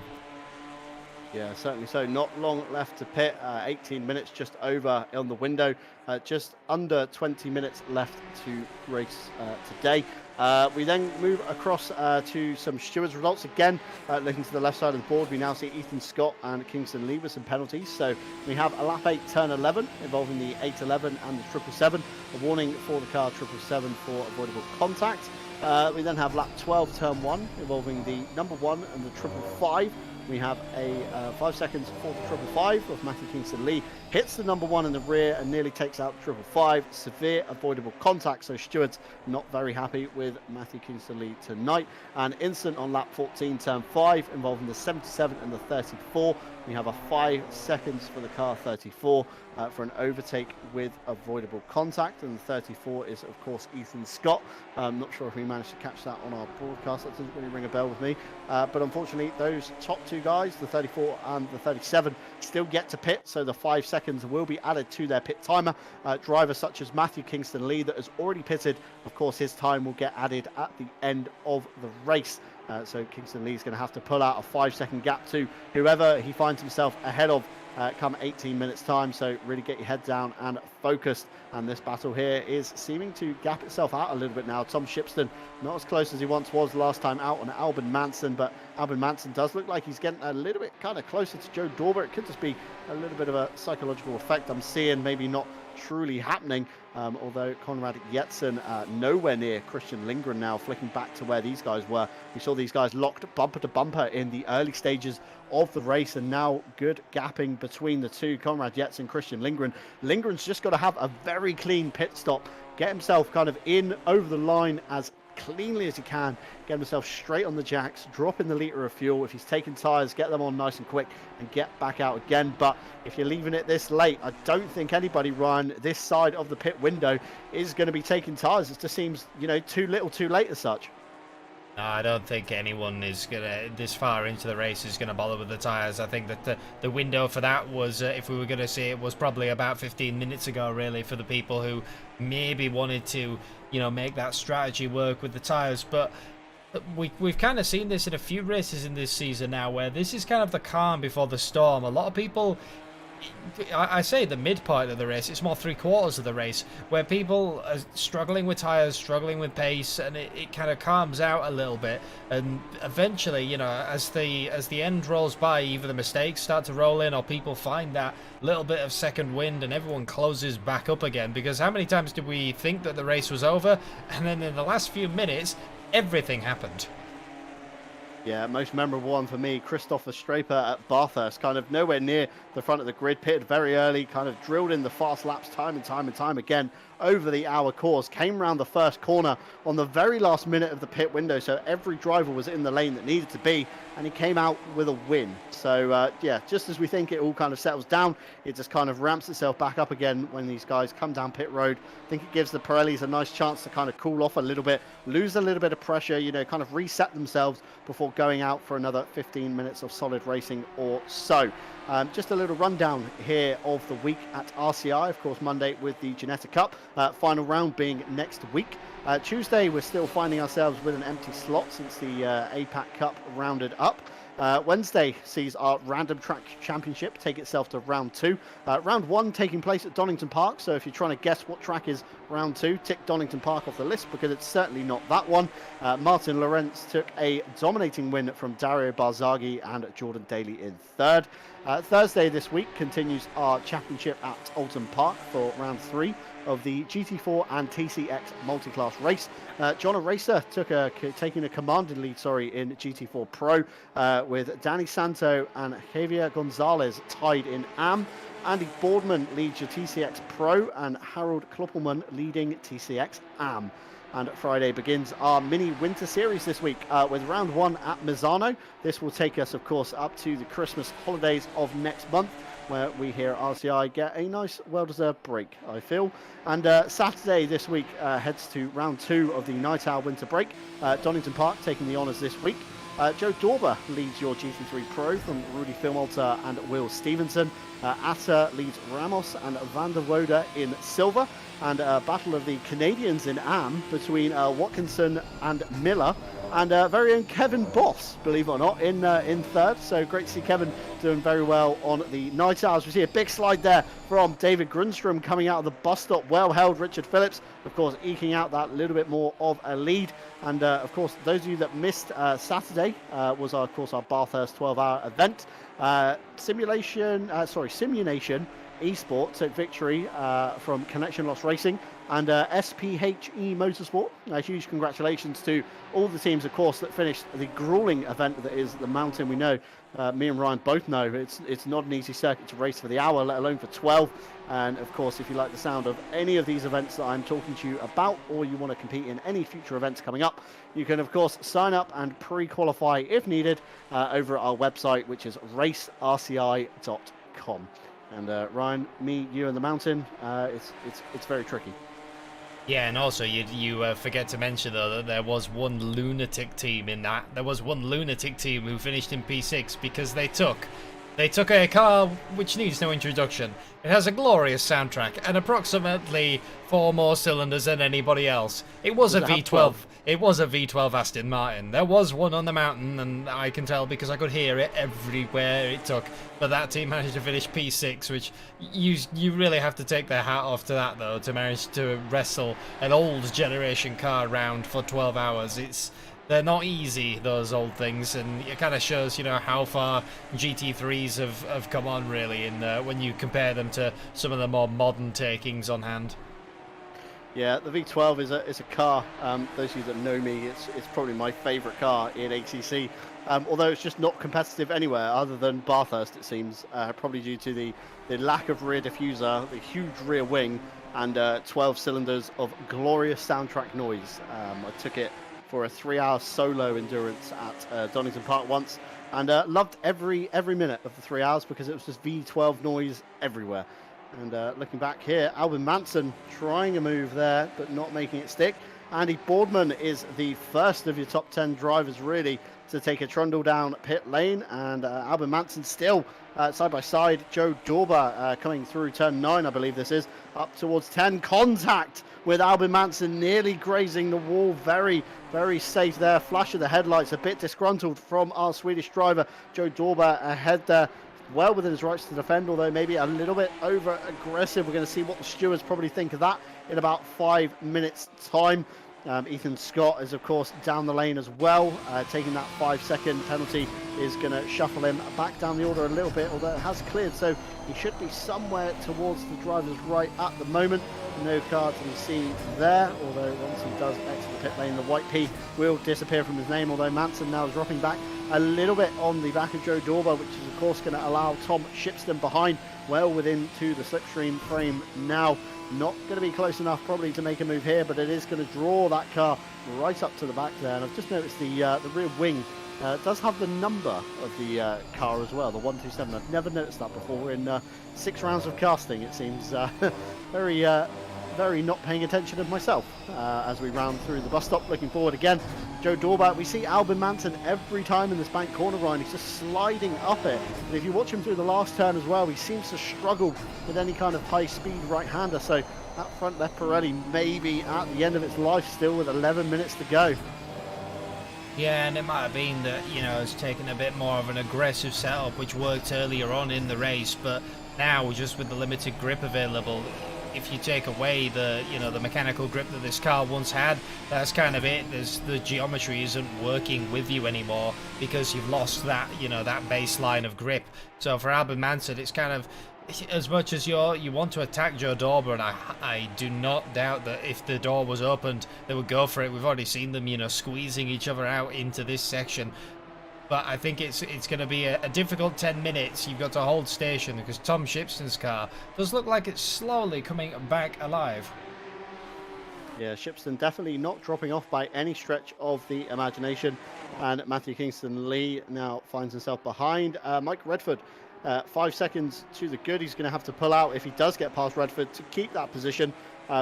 Yeah, certainly so. Not long left to pit. 18 minutes just over on the window. Just under 20 minutes left to race today. We then move across to some stewards results again. Looking to the left side of the board, we now see Ethan Scott and Kingston Lee with some penalties. So we have a lap 8, turn 11, involving the 811 and the 777. A warning for the car 777 for avoidable contact. We then have lap 12, turn 1, involving the number 1 and the 555. We have a 5 seconds for the 555 of Matthew Kingston Lee. Hits the number 1 in the rear and nearly takes out the 555. Severe avoidable contact, so stewards not very happy with Matthew Kingston Lee tonight. An incident on lap 14, turn 5, involving the 77 and the 34. We have a 5 seconds for the car 34 for an overtake with avoidable contact, and the 34 is of course Ethan Scott. I'm not sure if we managed to catch that on our broadcast. That doesn't really ring a bell with me, but unfortunately those top two guys, the 34 and the 37, still get to pit, so the 5 seconds will be added to their pit timer. Drivers such as Matthew Kingston Lee that has already pitted, of course his time will get added at the end of the race. So Kingston Lee's going to have to pull out a 5 second gap to whoever he finds himself ahead of come 18 minutes time. So really get your head down and focused. And this battle here is seeming to gap itself out a little bit now. Tom Shipston not as close as he once was last time out on Albin Manson, but Albin Manson does look like he's getting a little bit kind of closer to Joe Dorber. It could just be a little bit of a psychological effect I'm seeing, maybe not truly happening, although Conrad Jetson nowhere near Christian Lindgren now, flicking back to where these guys were. We saw these guys locked bumper to bumper in the early stages of the race, and now good gapping between the two, Conrad Jetson, Christian Lindgren. Lindgren's just got to have a very clean pit stop, get himself kind of in over the line as cleanly as he can, get himself straight on the jacks, drop in the litre of fuel. If he's taking tyres, get them on nice and quick and get back out again. But if you're leaving it this late, I don't think anybody, Ryan, this side of the pit window is going to be taking tyres. It just seems, you know, too little too late as such. No, I don't think anyone is gonna this far into the race is gonna bother with the tyres. I think that the window for that was, if we were gonna see it, was probably about 15 minutes ago, really, for the people who maybe wanted to, you know, make that strategy work with the tyres. But we've kind of seen this in a few races in this season now, where this is kind of the calm before the storm. A lot of people, I say the mid part of the race, it's more 3/4 of the race, where people are struggling with tyres, struggling with pace, and it kind of calms out a little bit. And eventually, you know, as the end rolls by, either the mistakes start to roll in, or people find that little bit of second wind and everyone closes back up again. Because how many times did we think that the race was over, and then in the last few minutes, everything happened? Yeah, most memorable one for me, Christopher Straper at Bathurst, kind of nowhere near the front of the grid, pitted very early, kind of drilled in the fast laps time and time again over the hour course, came round the first corner on the very last minute of the pit window, so every driver was in the lane that needed to be, and he came out with a win. So yeah, just as we think it all kind of settles down, it just kind of ramps itself back up again when these guys come down pit road. I think it gives the Pirellis a nice chance to kind of cool off a little bit, lose a little bit of pressure, you know, kind of reset themselves before going out for another 15 minutes of solid racing or so. Just a little rundown here of the week at RCI, of course Monday with the Ginetta Cup, final round being next week. Tuesday we're still finding ourselves with an empty slot since the APAC Cup rounded up. Wednesday sees our Random Track Championship take itself to round 2. Round 1 taking place at Donington Park, so if you're trying to guess what track is round 2, tick Donington Park off the list because it's certainly not that one. Martin Lorenz took a dominating win from Dario Barzaghi and Jordan Daly in third. Thursday this week continues our championship at Oulton Park for round 3 of the GT4 and TCX multi-class race. John Aracer taking a commanded lead, in GT4 Pro, with Danny Santo and Javier Gonzalez tied in AM. Andy Boardman leads your TCX Pro, and Harold Kloppelman leading TCX AM. And Friday begins our mini winter series this week with round 1 at Misano. This will take us, of course, up to the Christmas holidays of next month, where we here at RCI get a nice, well-deserved break, I feel. And Saturday this week heads to round 2 of the Night Owl winter break. Donington Park taking the honours this week. Joe Dorber leads your GT3 Pro from Rudy Filmalter and Will Stevenson. Atta leads Ramos and Van der Wode in silver. And Battle of the Canadians in AM between Watkinson and Miller. and very own Kevin Boss, believe it or not, in third. So great to see Kevin doing very well on the night hours. We see a big slide there from David Grundstrom coming out of the bus stop. Well held, Richard Phillips, of course, eking out that little bit more of a lead. And of course, those of you that missed Saturday was, of course, our Bathurst 12-hour event. Simulation Esports took victory from Connection Loss Racing and SPHE Motorsport. Huge congratulations to all the teams, of course, that finished the grueling event that is the mountain. We know, me and Ryan both know, it's not an easy circuit to race for the hour, let alone for 12. And of course, if you like the sound of any of these events that I'm talking to you about, or you want to compete in any future events coming up, you can, of course, sign up and pre-qualify if needed over at our website, which is racerci.com. And Ryan, me, you, and the mountain, it's very tricky. Yeah, and also you forget to mention, though, that there was one lunatic team in that. There was one lunatic team who finished in P6 because they took a car which needs no introduction. It has a glorious soundtrack and approximately 4 more cylinders than anybody else. It was a V12. It was a V12 Aston Martin. There was one on the mountain, and I can tell because I could hear it everywhere it took. But that team managed to finish P6, which you really have to take their hat off to that, though, to manage to wrestle an old generation car around for 12 hours. They're not easy, those old things, and it kind of shows, how far GT3s have come on, really, and when you compare them to some of the more modern takings on hand. Yeah, the V12 is a car. Those of you that know me, it's probably my favourite car in ACC. Although it's just not competitive anywhere other than Bathurst, it seems, probably due to the lack of rear diffuser, the huge rear wing, and 12 cylinders of glorious soundtrack noise. I took it for a 3-hour solo endurance at Donington Park once, and loved every minute of the 3 hours because it was just V12 noise everywhere. And looking back here, Albin Manson trying a move there, but not making it stick. Andy Boardman is the first of your top 10 drivers, really, to take a trundle down pit lane. And Albin Manson still side by side. Joe Dorber coming through turn 9, I believe this is, up towards 10. Contact with Albin Manson nearly grazing the wall. Very, very safe there. Flash of the headlights, a bit disgruntled from our Swedish driver. Joe Dorber ahead there. Well within his rights to defend, although maybe a little bit over aggressive. We're going to see what the stewards probably think of that in about 5 minutes time. Ethan Scott is, of course, down the lane as well. Taking that 5-second penalty is going to shuffle him back down the order a little bit, although it has cleared, so he should be somewhere towards the driver's right at the moment. No car to be seen there, although once he does exit the pit lane, the white P will disappear from his name, although Manson now is dropping back a little bit on the back of Joe Dorber, which is, of course, going to allow Tom Shipston behind well within to the slipstream frame now. Not going to be close enough probably to make a move here, but it is going to draw that car right up to the back there. And I've just noticed the rear wing does have the number of the car as well, the 127. I've never noticed that before in 6 rounds of casting. It seems very not paying attention of myself as we round through the bus stop. Looking forward again, Joe Dorber. We see Albin Manson every time in this bank corner, Ryan. He's just sliding up it, and if you watch him through the last turn as well, he seems to struggle with any kind of high speed right-hander. So that front left Pirelli may be at the end of its life still with 11 minutes to go. Yeah, and it might have been that, it's taken a bit more of an aggressive setup, which worked earlier on in the race, but now, just with the limited grip available, if you take away the mechanical grip that this car once had, that's kind of it. The geometry isn't working with you anymore because you've lost that, that baseline of grip. So for Albin Manson, it's kind of, as much as you want to attack Joe Dorber, and I do not doubt that if the door was opened, they would go for it. We've already seen them, squeezing each other out into this section. But I think it's going to be a difficult 10 minutes. You've got to hold station because Tom Shipston's car does look like it's slowly coming back alive. Yeah, Shipston definitely not dropping off by any stretch of the imagination. And Matthew Kingston Lee now finds himself behind Mike Redford. 5 seconds to the good. He's going to have to pull out if he does get past Redford to keep that position.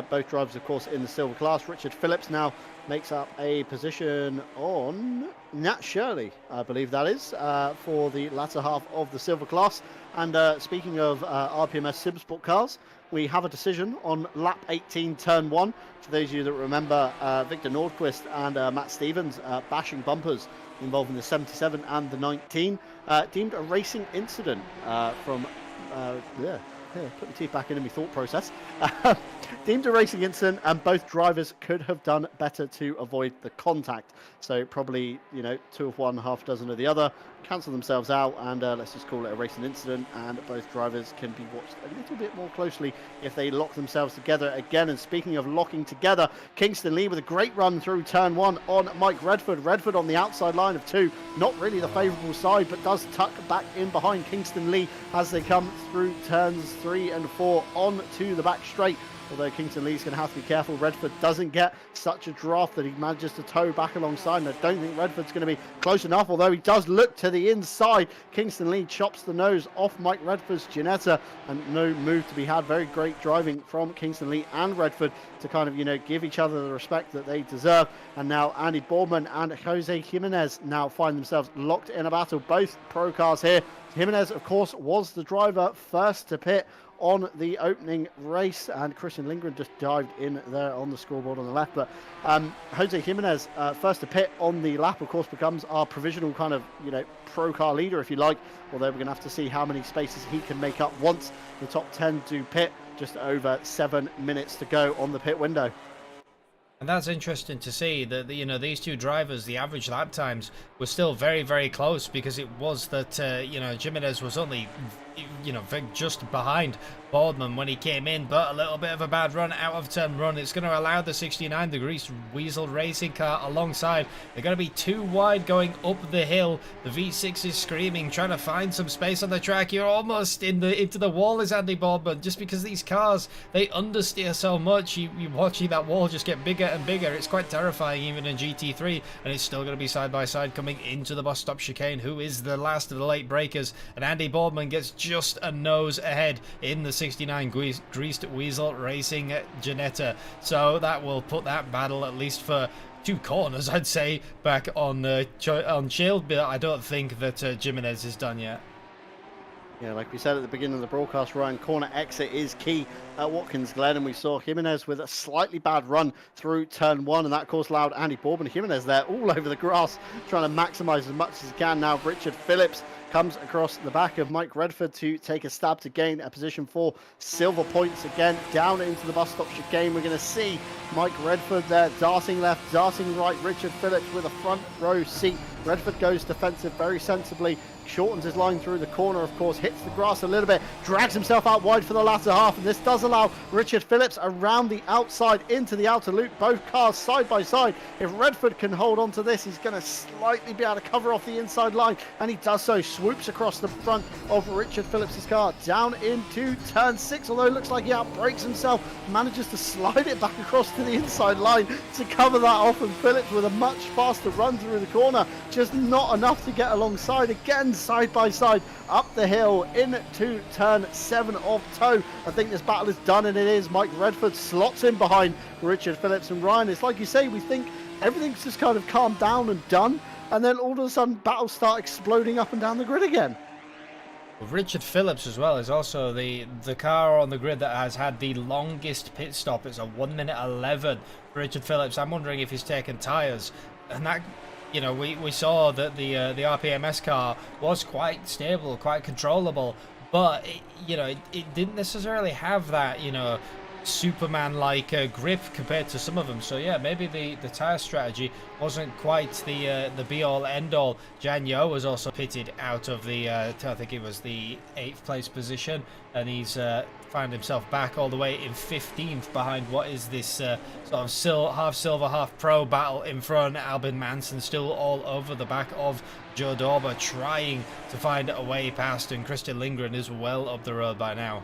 Both drivers, of course, in the silver class. Richard Phillips now makes up a position on Nat Shirley, I believe that is, for the latter half of the silver class. And speaking of RPMS Simsport cars, we have a decision on lap 18, turn 1. For those of you that remember, Victor Nordquist and Matt Stevens bashing bumpers involving the 77 and the 19, deemed a racing incident from, put my teeth back into my thought process. Deemed a racing incident, and both drivers could have done better to avoid the contact. So probably, you know, 2 of one, half dozen of the other, cancel themselves out, and let's just call it a racing incident, and both drivers can be watched a little bit more closely if they lock themselves together again. And speaking of locking together, Kingston Lee with a great run through turn 1 on Mike Redford. Redford on the outside line of 2, not really the favourable side, but does tuck back in behind Kingston Lee as they come through turns 3 and 4 on to the back straight. Although Kingston Lee's going to have to be careful, Redford doesn't get such a draft that he manages to tow back alongside, and I don't think Redford's going to be close enough, although he does look to the inside. Kingston Lee chops the nose off Mike Redford's Ginetta, and no move to be had. Very great driving from Kingston Lee and Redford to kind of, you know, give each other the respect that they deserve. And now Andy Boardman and Jose Jimenez now find themselves locked in a battle. Both pro cars here. Jimenez, of course, was the driver first to pit on the opening race, and Christian Lindgren just dived in there on the scoreboard on the left. But Jose Jimenez, first to pit on the lap, of course, becomes our provisional kind of, you know, pro car leader, if you like, although we're going to have to see how many spaces he can make up once the top 10 do pit. Just over 7 minutes to go on the pit window. And that's interesting to see that, you know, these two drivers, the average lap times were still very, very close, because it was that, you know, Jimenez was only, you know, just behind Boardman when he came in, but a little bit of a bad run out of turn one. It's going to allow the 69 degrees Weasel racing car alongside. They're going to be too wide going up the hill. The V6 is screaming, trying to find some space on the track. You're almost into the wall, is Andy Boardman, just because these cars, they understeer so much. You're watching that wall just get bigger and bigger. It's quite terrifying even in GT3, and it's still going to be side by side coming into the bus stop chicane. Who is the last of the late breakers? And Andy Boardman gets just a nose ahead in the 69 Greased Weasel racing Ginetta. So that will put that battle, at least for 2 corners, I'd say, back on Shield. But I don't think that Jimenez is done yet. Yeah, like we said at the beginning of the broadcast, Ryan, corner exit is key at Watkins Glen, and we saw Jimenez with a slightly bad run through turn 1, and that of course allowed Andy Boardman. Jimenez there all over the grass, trying to maximise as much as he can. Now Richard Phillips comes across the back of Mike Redford to take a stab to gain a position for silver points again down into the bus stop chicane. We're going to see Mike Redford there darting left, darting right. Richard Phillips with a front row seat. Redford goes defensive very sensibly, shortens his line through the corner, of course, hits the grass a little bit, drags himself out wide for the latter half, and this does allow Richard Phillips around the outside into the outer loop, both cars side by side. If Redford can hold on to this, he's going to slightly be able to cover off the inside line, and he does so, swoops across the front of Richard Phillips' car down into turn 6, although it looks like he outbrakes himself, manages to slide it back across to the inside line to cover that off, and Phillips with a much faster run through the corner, just not enough to get alongside. Again, side by side up the hill into turn 7 of Toe. I think this battle is done, and it is. Mike Redford slots in behind Richard Phillips, and Ryan, it's like you say, we think everything's just kind of calmed down and done, and then all of a sudden battles start exploding up and down the grid again. Richard Phillips as well is also the car on the grid that has had the longest pit stop. It's a 1 minute 11 for Richard Phillips. I'm wondering if he's taken tyres, and that, you know, we saw that the RPMS car was quite stable, quite controllable, but you know, it didn't necessarily have that, you know, Superman-like grip compared to some of them. So yeah, maybe the tyre strategy wasn't quite the be-all end-all. Jan Yo was also pitted out of the I think it was the 8th place position, and he's found himself back all the way in 15th behind what is this sort of half silver, half pro battle in front. Albin Manson still all over the back of Joe Dorber, trying to find a way past, and Christian Lindgren is well up the road by now.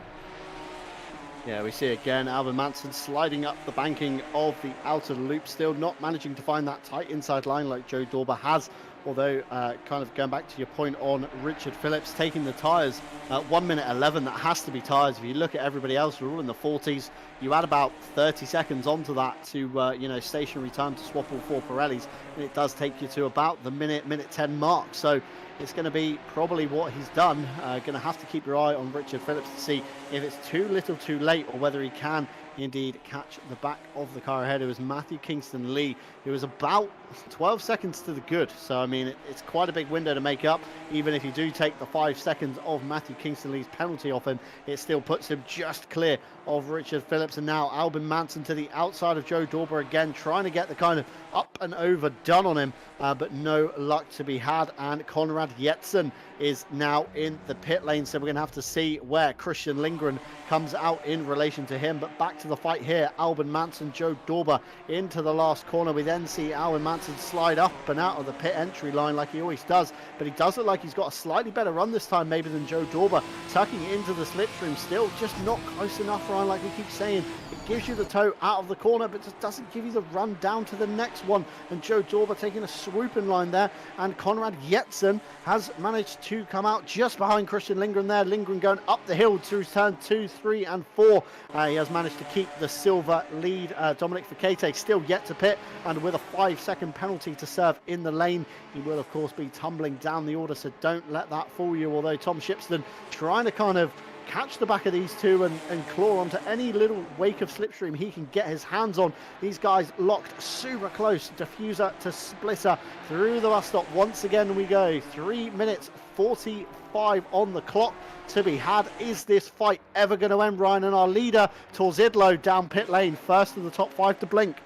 Yeah, we see again Albin Manson sliding up the banking of the outer loop, still not managing to find that tight inside line like Joe Dorber has Although, kind of going back to your point on Richard Phillips taking the tyres, 1 minute 11, that has to be tyres. If you look at everybody else, we're all in the 40s. You add about 30 seconds onto that to, you know, stationary time to swap all 4 Pirellis, and it does take you to about the minute 10 mark. So it's going to be probably what he's done. Going to have to keep your eye on Richard Phillips to see if it's too little too late, or whether he can indeed catch the back of the car ahead. It was Matthew Kingston Lee, who was about 12 seconds to the good. So I mean, it's quite a big window to make up. Even if you do take the 5 seconds of Matthew Kingston Lee's penalty off him, it still puts him just clear of Richard Phillips. And now Albin Manson to the outside of Joe Dorber again, trying to get the kind of up and over done on him, but no luck to be had. And Konrad Jetson is now in the pit lane, so we're going to have to see where Christian Lindgren comes out in relation to him. But back to the fight here, Albin Manson, Joe Dorber into the last corner. We then see Albin Manson slide up and out of the pit entry line like he always does, but he does look like he's got a slightly better run this time maybe than Joe Dorber, tucking into the slipstream, still just not close enough, Ryan, like we keep saying. It gives you the toe out of the corner, but just doesn't give you the run down to the next one. And Joe Dorber taking a swooping line there, and Konrad Jetson has managed to come out just behind Christian Lindgren there. Lindgren going up the hill through turn 2, 3 and 4. He has managed to keep the silver lead. Dominic Fekete still yet to pit, and with a 5-second penalty to serve in the lane, he will of course be tumbling down the order, so don't let that fool you. Although Tom Shipston trying to kind of catch the back of these two and claw onto any little wake of slipstream he can get his hands on. These guys locked super close, diffuser to splitter through the bus stop. Once again we go, 3 minutes 45 on the clock to be had. Is this fight ever going to end, Ryan? And our leader Torzidlo down pit lane, first of the top 5 to blink.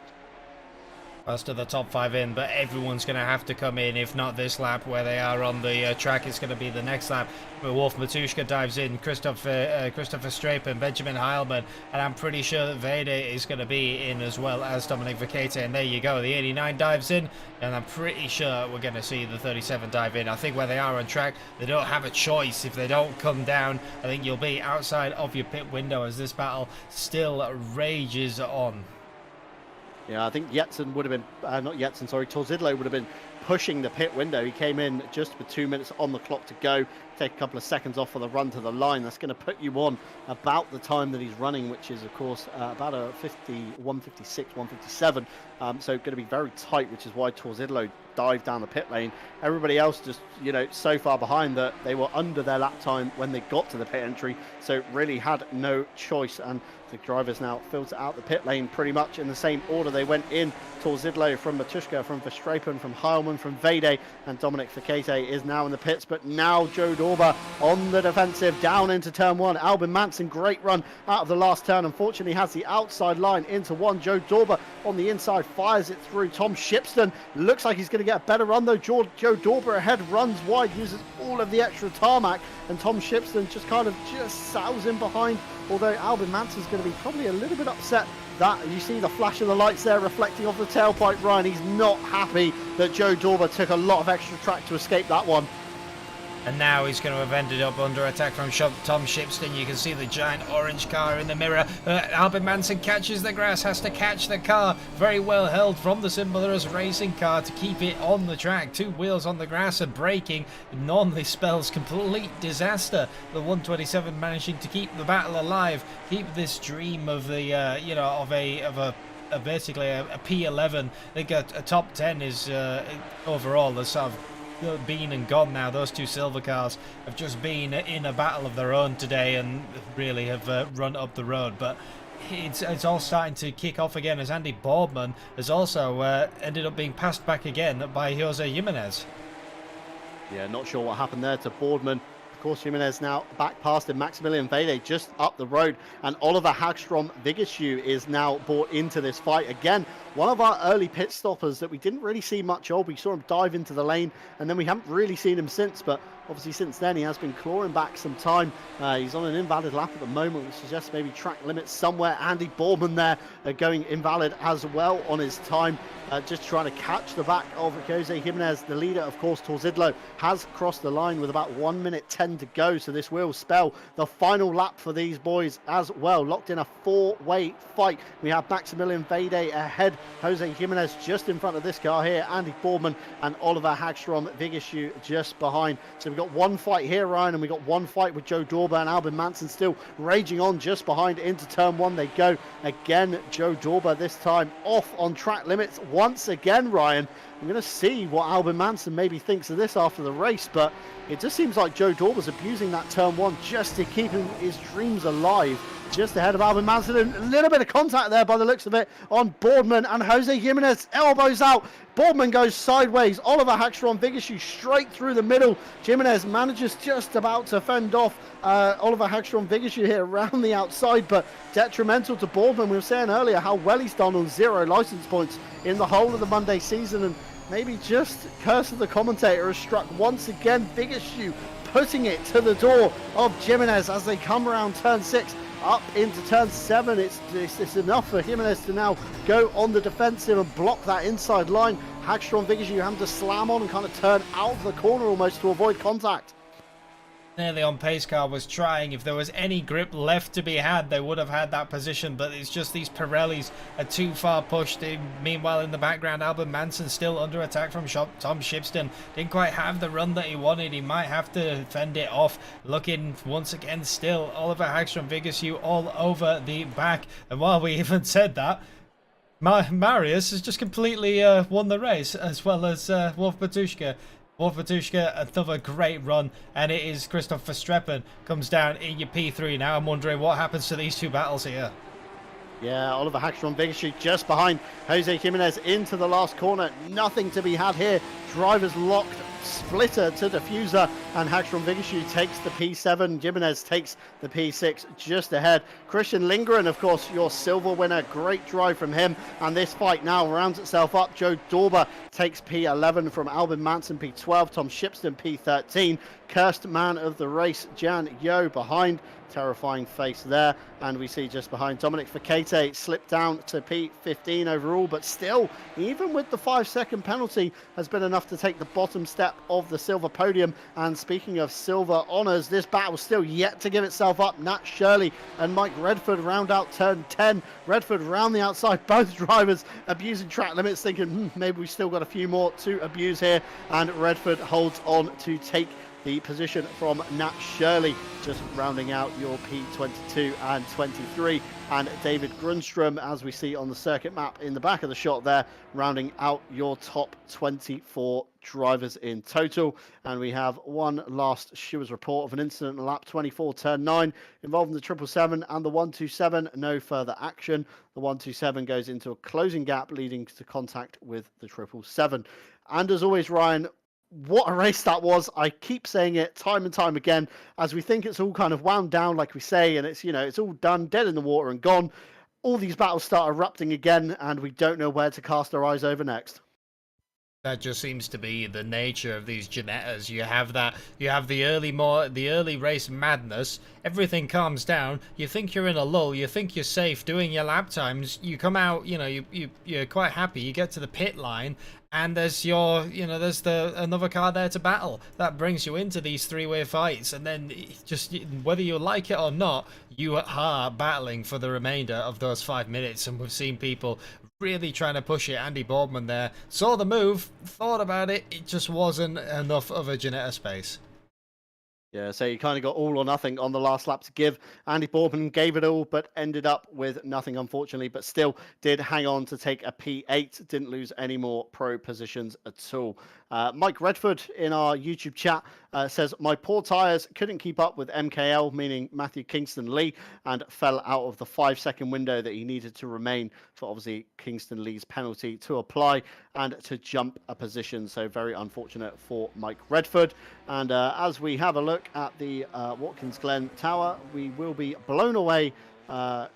First of the top 5 in, but everyone's going to have to come in. If not this lap where they are on the track, it's going to be the next lap. Wolf Matushka dives in, Christopher Strapen, Benjamin Heilman, and I'm pretty sure that Vede is going to be in as well as Dominic Vacate. And there you go, the 89 dives in, and I'm pretty sure we're going to see the 37 dive in. I think where they are on track, they don't have a choice. If they don't come down, I think you'll be outside of your pit window as this battle still rages on. Yeah, I think Jetson would have been, not Jetson, sorry, Torzidlo would have been pushing the pit window. He came in just with 2 minutes on the clock to go. Take a couple of seconds off for the run to the line. That's going to put you on about the time that he's running, which is, of course, about a 156, 157. So going to be very tight, which is why Torzidlo dived down the pit lane. Everybody else just, you know, so far behind that they were under their lap time when they got to the pit entry. So really had no choice. And the drivers now filter out the pit lane pretty much in the same order they went in. Torzidlo from Matushka, from Verstrapen, from Heilman, from Vede, and Dominic Fekete is now in the pits. But now Joe Dorber on the defensive, down into turn 1. Albin Manson, great run out of the last turn. Unfortunately, has the outside line into 1. Joe Dorber on the inside fires it through. Tom Shipston looks like he's going to get a better run though. Joe Dorber ahead, runs wide, uses all of the extra tarmac, and Tom Shipston just kind of sows in behind. Although Albin Manson's going to be probably a little bit upset that you see the flash of the lights there reflecting off the tailpipe, Ryan. He's not happy that Joe Dorber took a lot of extra track to escape that one. And now he's going to have ended up under attack from Tom Shipston. You can see the giant orange car in the mirror. Albin Manson catches the grass, has to catch the car. Very well held from the Symbolers racing car to keep it on the track. 2 wheels on the grass and braking normally spells complete disaster. The 127 managing to keep the battle alive, keep this dream of the, basically a P11. I think a top 10 is overall the sort of been and gone now. Those 2 silver cars have just been in a battle of their own today and really have run up the road. But it's all starting to kick off again as Andy Boardman has also ended up being passed back again by Jose Jimenez. Yeah, not sure what happened there to Boardman. Of course, Jimenez now back past him. Maximilian Vede just up the road, and Oliver Hagstrom Vigashu is now brought into this fight again. One of our early pit stoppers that we didn't really see much of. We saw him dive into the lane, and then we haven't really seen him since. But obviously, since then, he has been clawing back some time. He's on an invalid lap at the moment, which suggests maybe track limits somewhere. Andy Boardman there going invalid as well on his time. Just trying to catch the back of Jose Jimenez. The leader, of course, Torzidlo, has crossed the line with about 1 minute 10 to go. So this will spell the final lap for these boys as well. Locked in a 4-way fight. We have Maximilian Vede ahead Jose Jimenez just in front of this car here. Andy Boardman and Oliver Hagstrom-Vigishu just behind. So we've got one fight here, Ryan, and we've got one fight with Joe Dorber and Albin Manson still raging on just behind. Into turn one they go. Again, Joe Dorber this time off on track limits once again, Ryan. I'm going to see what Albin Manson maybe thinks of this after the race, but it just seems like Joe Dorber's abusing that turn one just to keep his dreams alive. Just ahead of Albin Manson, and a little bit of contact there by the looks of it on Boardman and Jose Jimenez. Elbows out. Boardman goes sideways. Oliver Hagstrom-Vigishu straight through the middle. Jimenez manages just about to fend off Oliver Hagstrom-Vigishu here around the outside, but detrimental to Boardman. We were saying earlier how well he's done on 0 license points in the whole of the Monday season, and maybe just curse of the commentator has struck once again. Vigishu putting it to the door of Jimenez as they come around turn 6. Up into turn 7, it's enough for Jimenez to now go on the defensive and block that inside line. Hagstrom-Vigishu having to slam on and kind of turn out of the corner almost to avoid contact. Nearly on pace car was trying. If there was any grip left to be had, they would have had that position, but it's just these Pirellis are too far pushed. Meanwhile, in the background, Albin Manson still under attack from Tom Shipston. Didn't quite have the run that he wanted. He might have to fend it off. Looking once again still, Oliver Hagstrom-Vigishu all over the back. And while we even said that, Marius has just completely won the race, as well as Wolf Batushka. Wolf Batushka, another great run, and it is Christoph Verstappen comes down in your P3. Now I'm wondering what happens to these two battles here. Yeah, Oliver Hagstrom-Vigishu just behind Jose Jimenez into the last corner. Nothing to be had here. Drivers locked, splitter to diffuser, and Hagstrom-Vigishu takes the P7. Jimenez takes the P6 just ahead. Christian Lindgren, of course, your silver winner. Great drive from him, and this fight now rounds itself up. Joe Dorber takes P11 from Albin Manson, P12. Tom Shipston, P13. Cursed man of the race, Jan Yo behind. Terrifying face there, and we see just behind Dominic Fekete slipped down to P15 overall, but still, even with the 5-second penalty, has been enough to take the bottom step of the silver podium. And speaking of silver honours, this battle still yet to give itself up. Nat Shirley and Mike Redford round out turn 10. Redford round the outside, both drivers abusing track limits, thinking maybe we still got a few more to abuse here, and Redford holds on to take the position from Nat Shirley, just rounding out your P22 and 23, and David Grunstrom, as we see on the circuit map in the back of the shot there, rounding out your top 24 drivers in total. And we have one last Stewards report of an incident in lap 24, turn 9, involving the 777 and the 127. No further action. The 127 goes into a closing gap, leading to contact with the 777. And as always, Ryan, what a race that was. I keep saying it time and time again, as we think it's all kind of wound down, like we say, and it's, you know, it's all done, dead in the water and gone. All these battles start erupting again, and we don't know where to cast our eyes over next. That just seems to be the nature of these Ginettas. You have the early race madness. Everything calms down. You think you're in a lull. You think you're safe doing your lap times. You come out, you know, you're quite happy. You get to the pit line, and there's another car there to battle. That brings you into these three-way fights, and then just whether you like it or not, you are battling for the remainder of those 5 minutes. And we've seen people really trying to push it. Andy Boardman there saw the move, thought about it. It just wasn't enough of a Ginetta space. Yeah, so you kind of got all or nothing on the last lap to give. Andy Boardman gave it all, but ended up with nothing, unfortunately, but still did hang on to take a P8. Didn't lose any more pro positions at all. Mike Redford in our YouTube chat says, my poor tyres couldn't keep up with MKL, meaning Matthew Kingston Lee, and fell out of the 5-second window that he needed to remain for obviously Kingston Lee's penalty to apply and to jump a position. So very unfortunate for Mike Redford. And as we have a look at the Watkins Glen Tower, we will be blown away.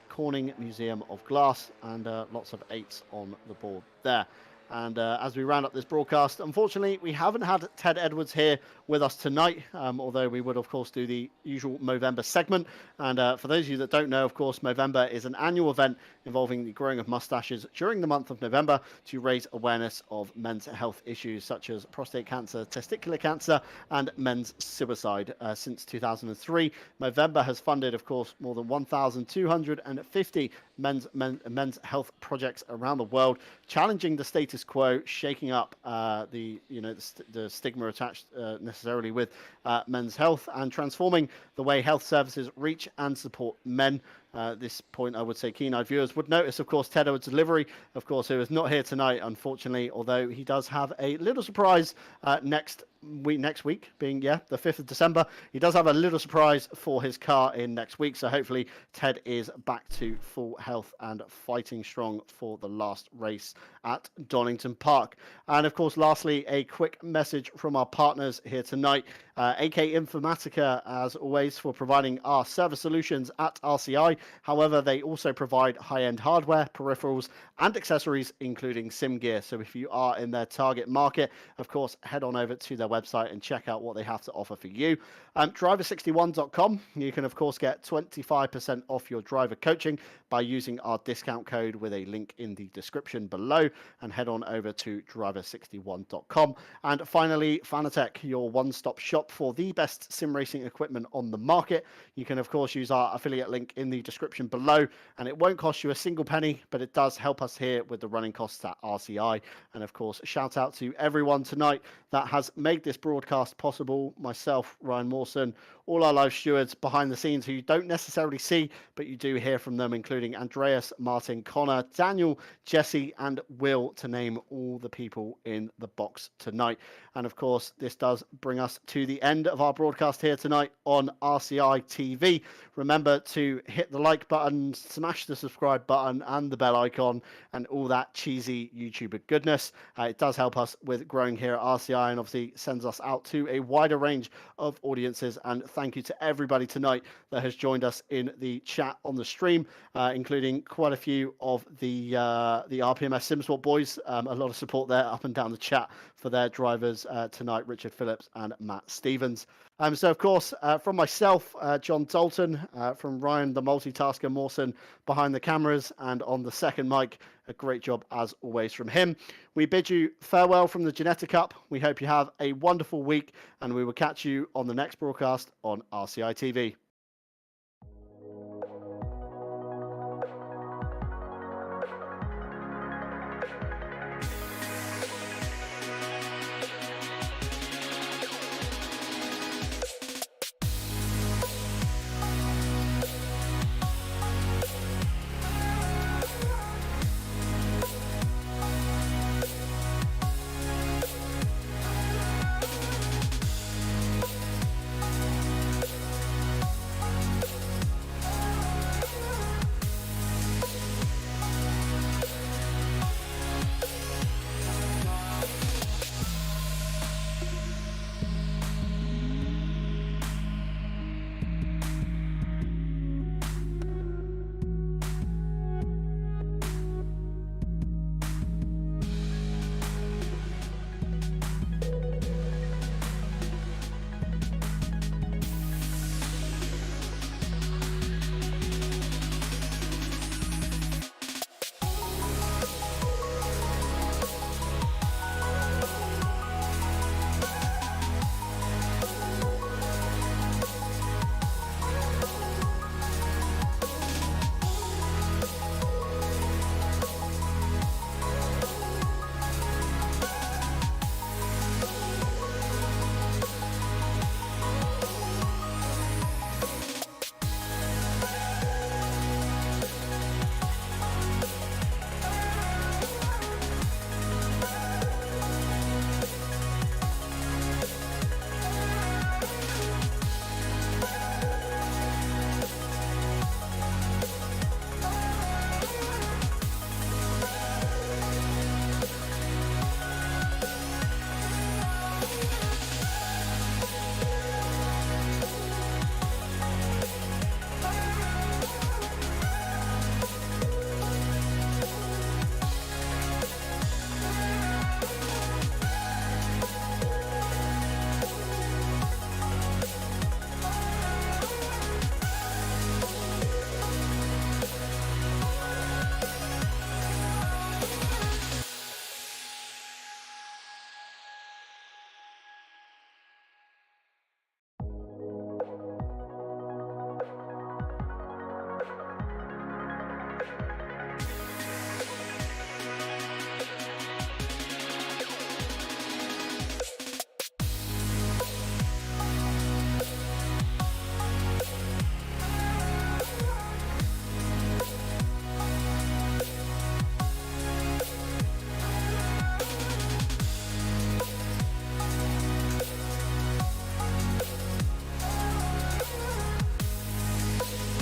Corning Museum of Glass, and lots of 8s on the board there. And as we round up this broadcast, unfortunately, we haven't had Ted Edwards here with us tonight, although we would, of course, do the usual Movember segment. And for those of you that don't know, of course, Movember is an annual event involving the growing of mustaches during the month of November to raise awareness of men's health issues such as prostate cancer, testicular cancer, and men's suicide. Since 2003, Movember has funded, of course, more than 1,250 men's health projects around the world, challenging the status quo, shaking up the stigma attached necessarily with men's health, and transforming the way health services reach and support men. This point, I would say keen-eyed viewers would notice, of course, Ted Edwards' delivery, of course, who is not here tonight, unfortunately, although he does have a little surprise next week, being the 5th of December. He does have a little surprise for his car in next week, so hopefully Ted is back to full health and fighting strong for the last race at Donington Park. And of course, lastly, a quick message from our partners here tonight, AK Informatica, as always, for providing our server solutions at RCI. However, they also provide high-end hardware, peripherals, and accessories, including sim gear. So if you are in their target market, of course, head on over to their website and check out what they have to offer for you. Driver61.com. You can, of course, get 25% off your driver coaching by using our discount code with a link in the description below, and head on over to driver61.com. And finally, Fanatec, your one-stop shop for the best sim racing equipment on the market. You can, of course, use our affiliate link in the description below, and it won't cost you a single penny, but it does help us here with the running costs at RCI. And of course, shout out to everyone tonight that has made this broadcast possible. Myself, Ryan Mawson, all our live stewards behind the scenes who you don't necessarily see, but you do hear from them, including Andreas, Martin, Connor, Daniel, Jesse, and Will, to name all the people in the box tonight. And of course, this does bring us to the end of our broadcast here tonight on RCI TV. Remember to hit the like button, smash the subscribe button and the bell icon, and all that cheesy YouTuber goodness. It does help us with growing here at RCI, and obviously sends us out to a wider range of audiences. And thank you to everybody tonight that has joined us in the chat on the stream, including quite a few of the RPMS SimSport boys. A lot of support there up and down the chat for their drivers tonight, Richard Phillips and Matt Stevens. So, of course, from myself, John Dalton, from Ryan, the multitasker Mawson behind the cameras and on the second mic, a great job as always from him. We bid you farewell from the Ginetta Cup. We hope you have a wonderful week, and we will catch you on the next broadcast on RCI TV.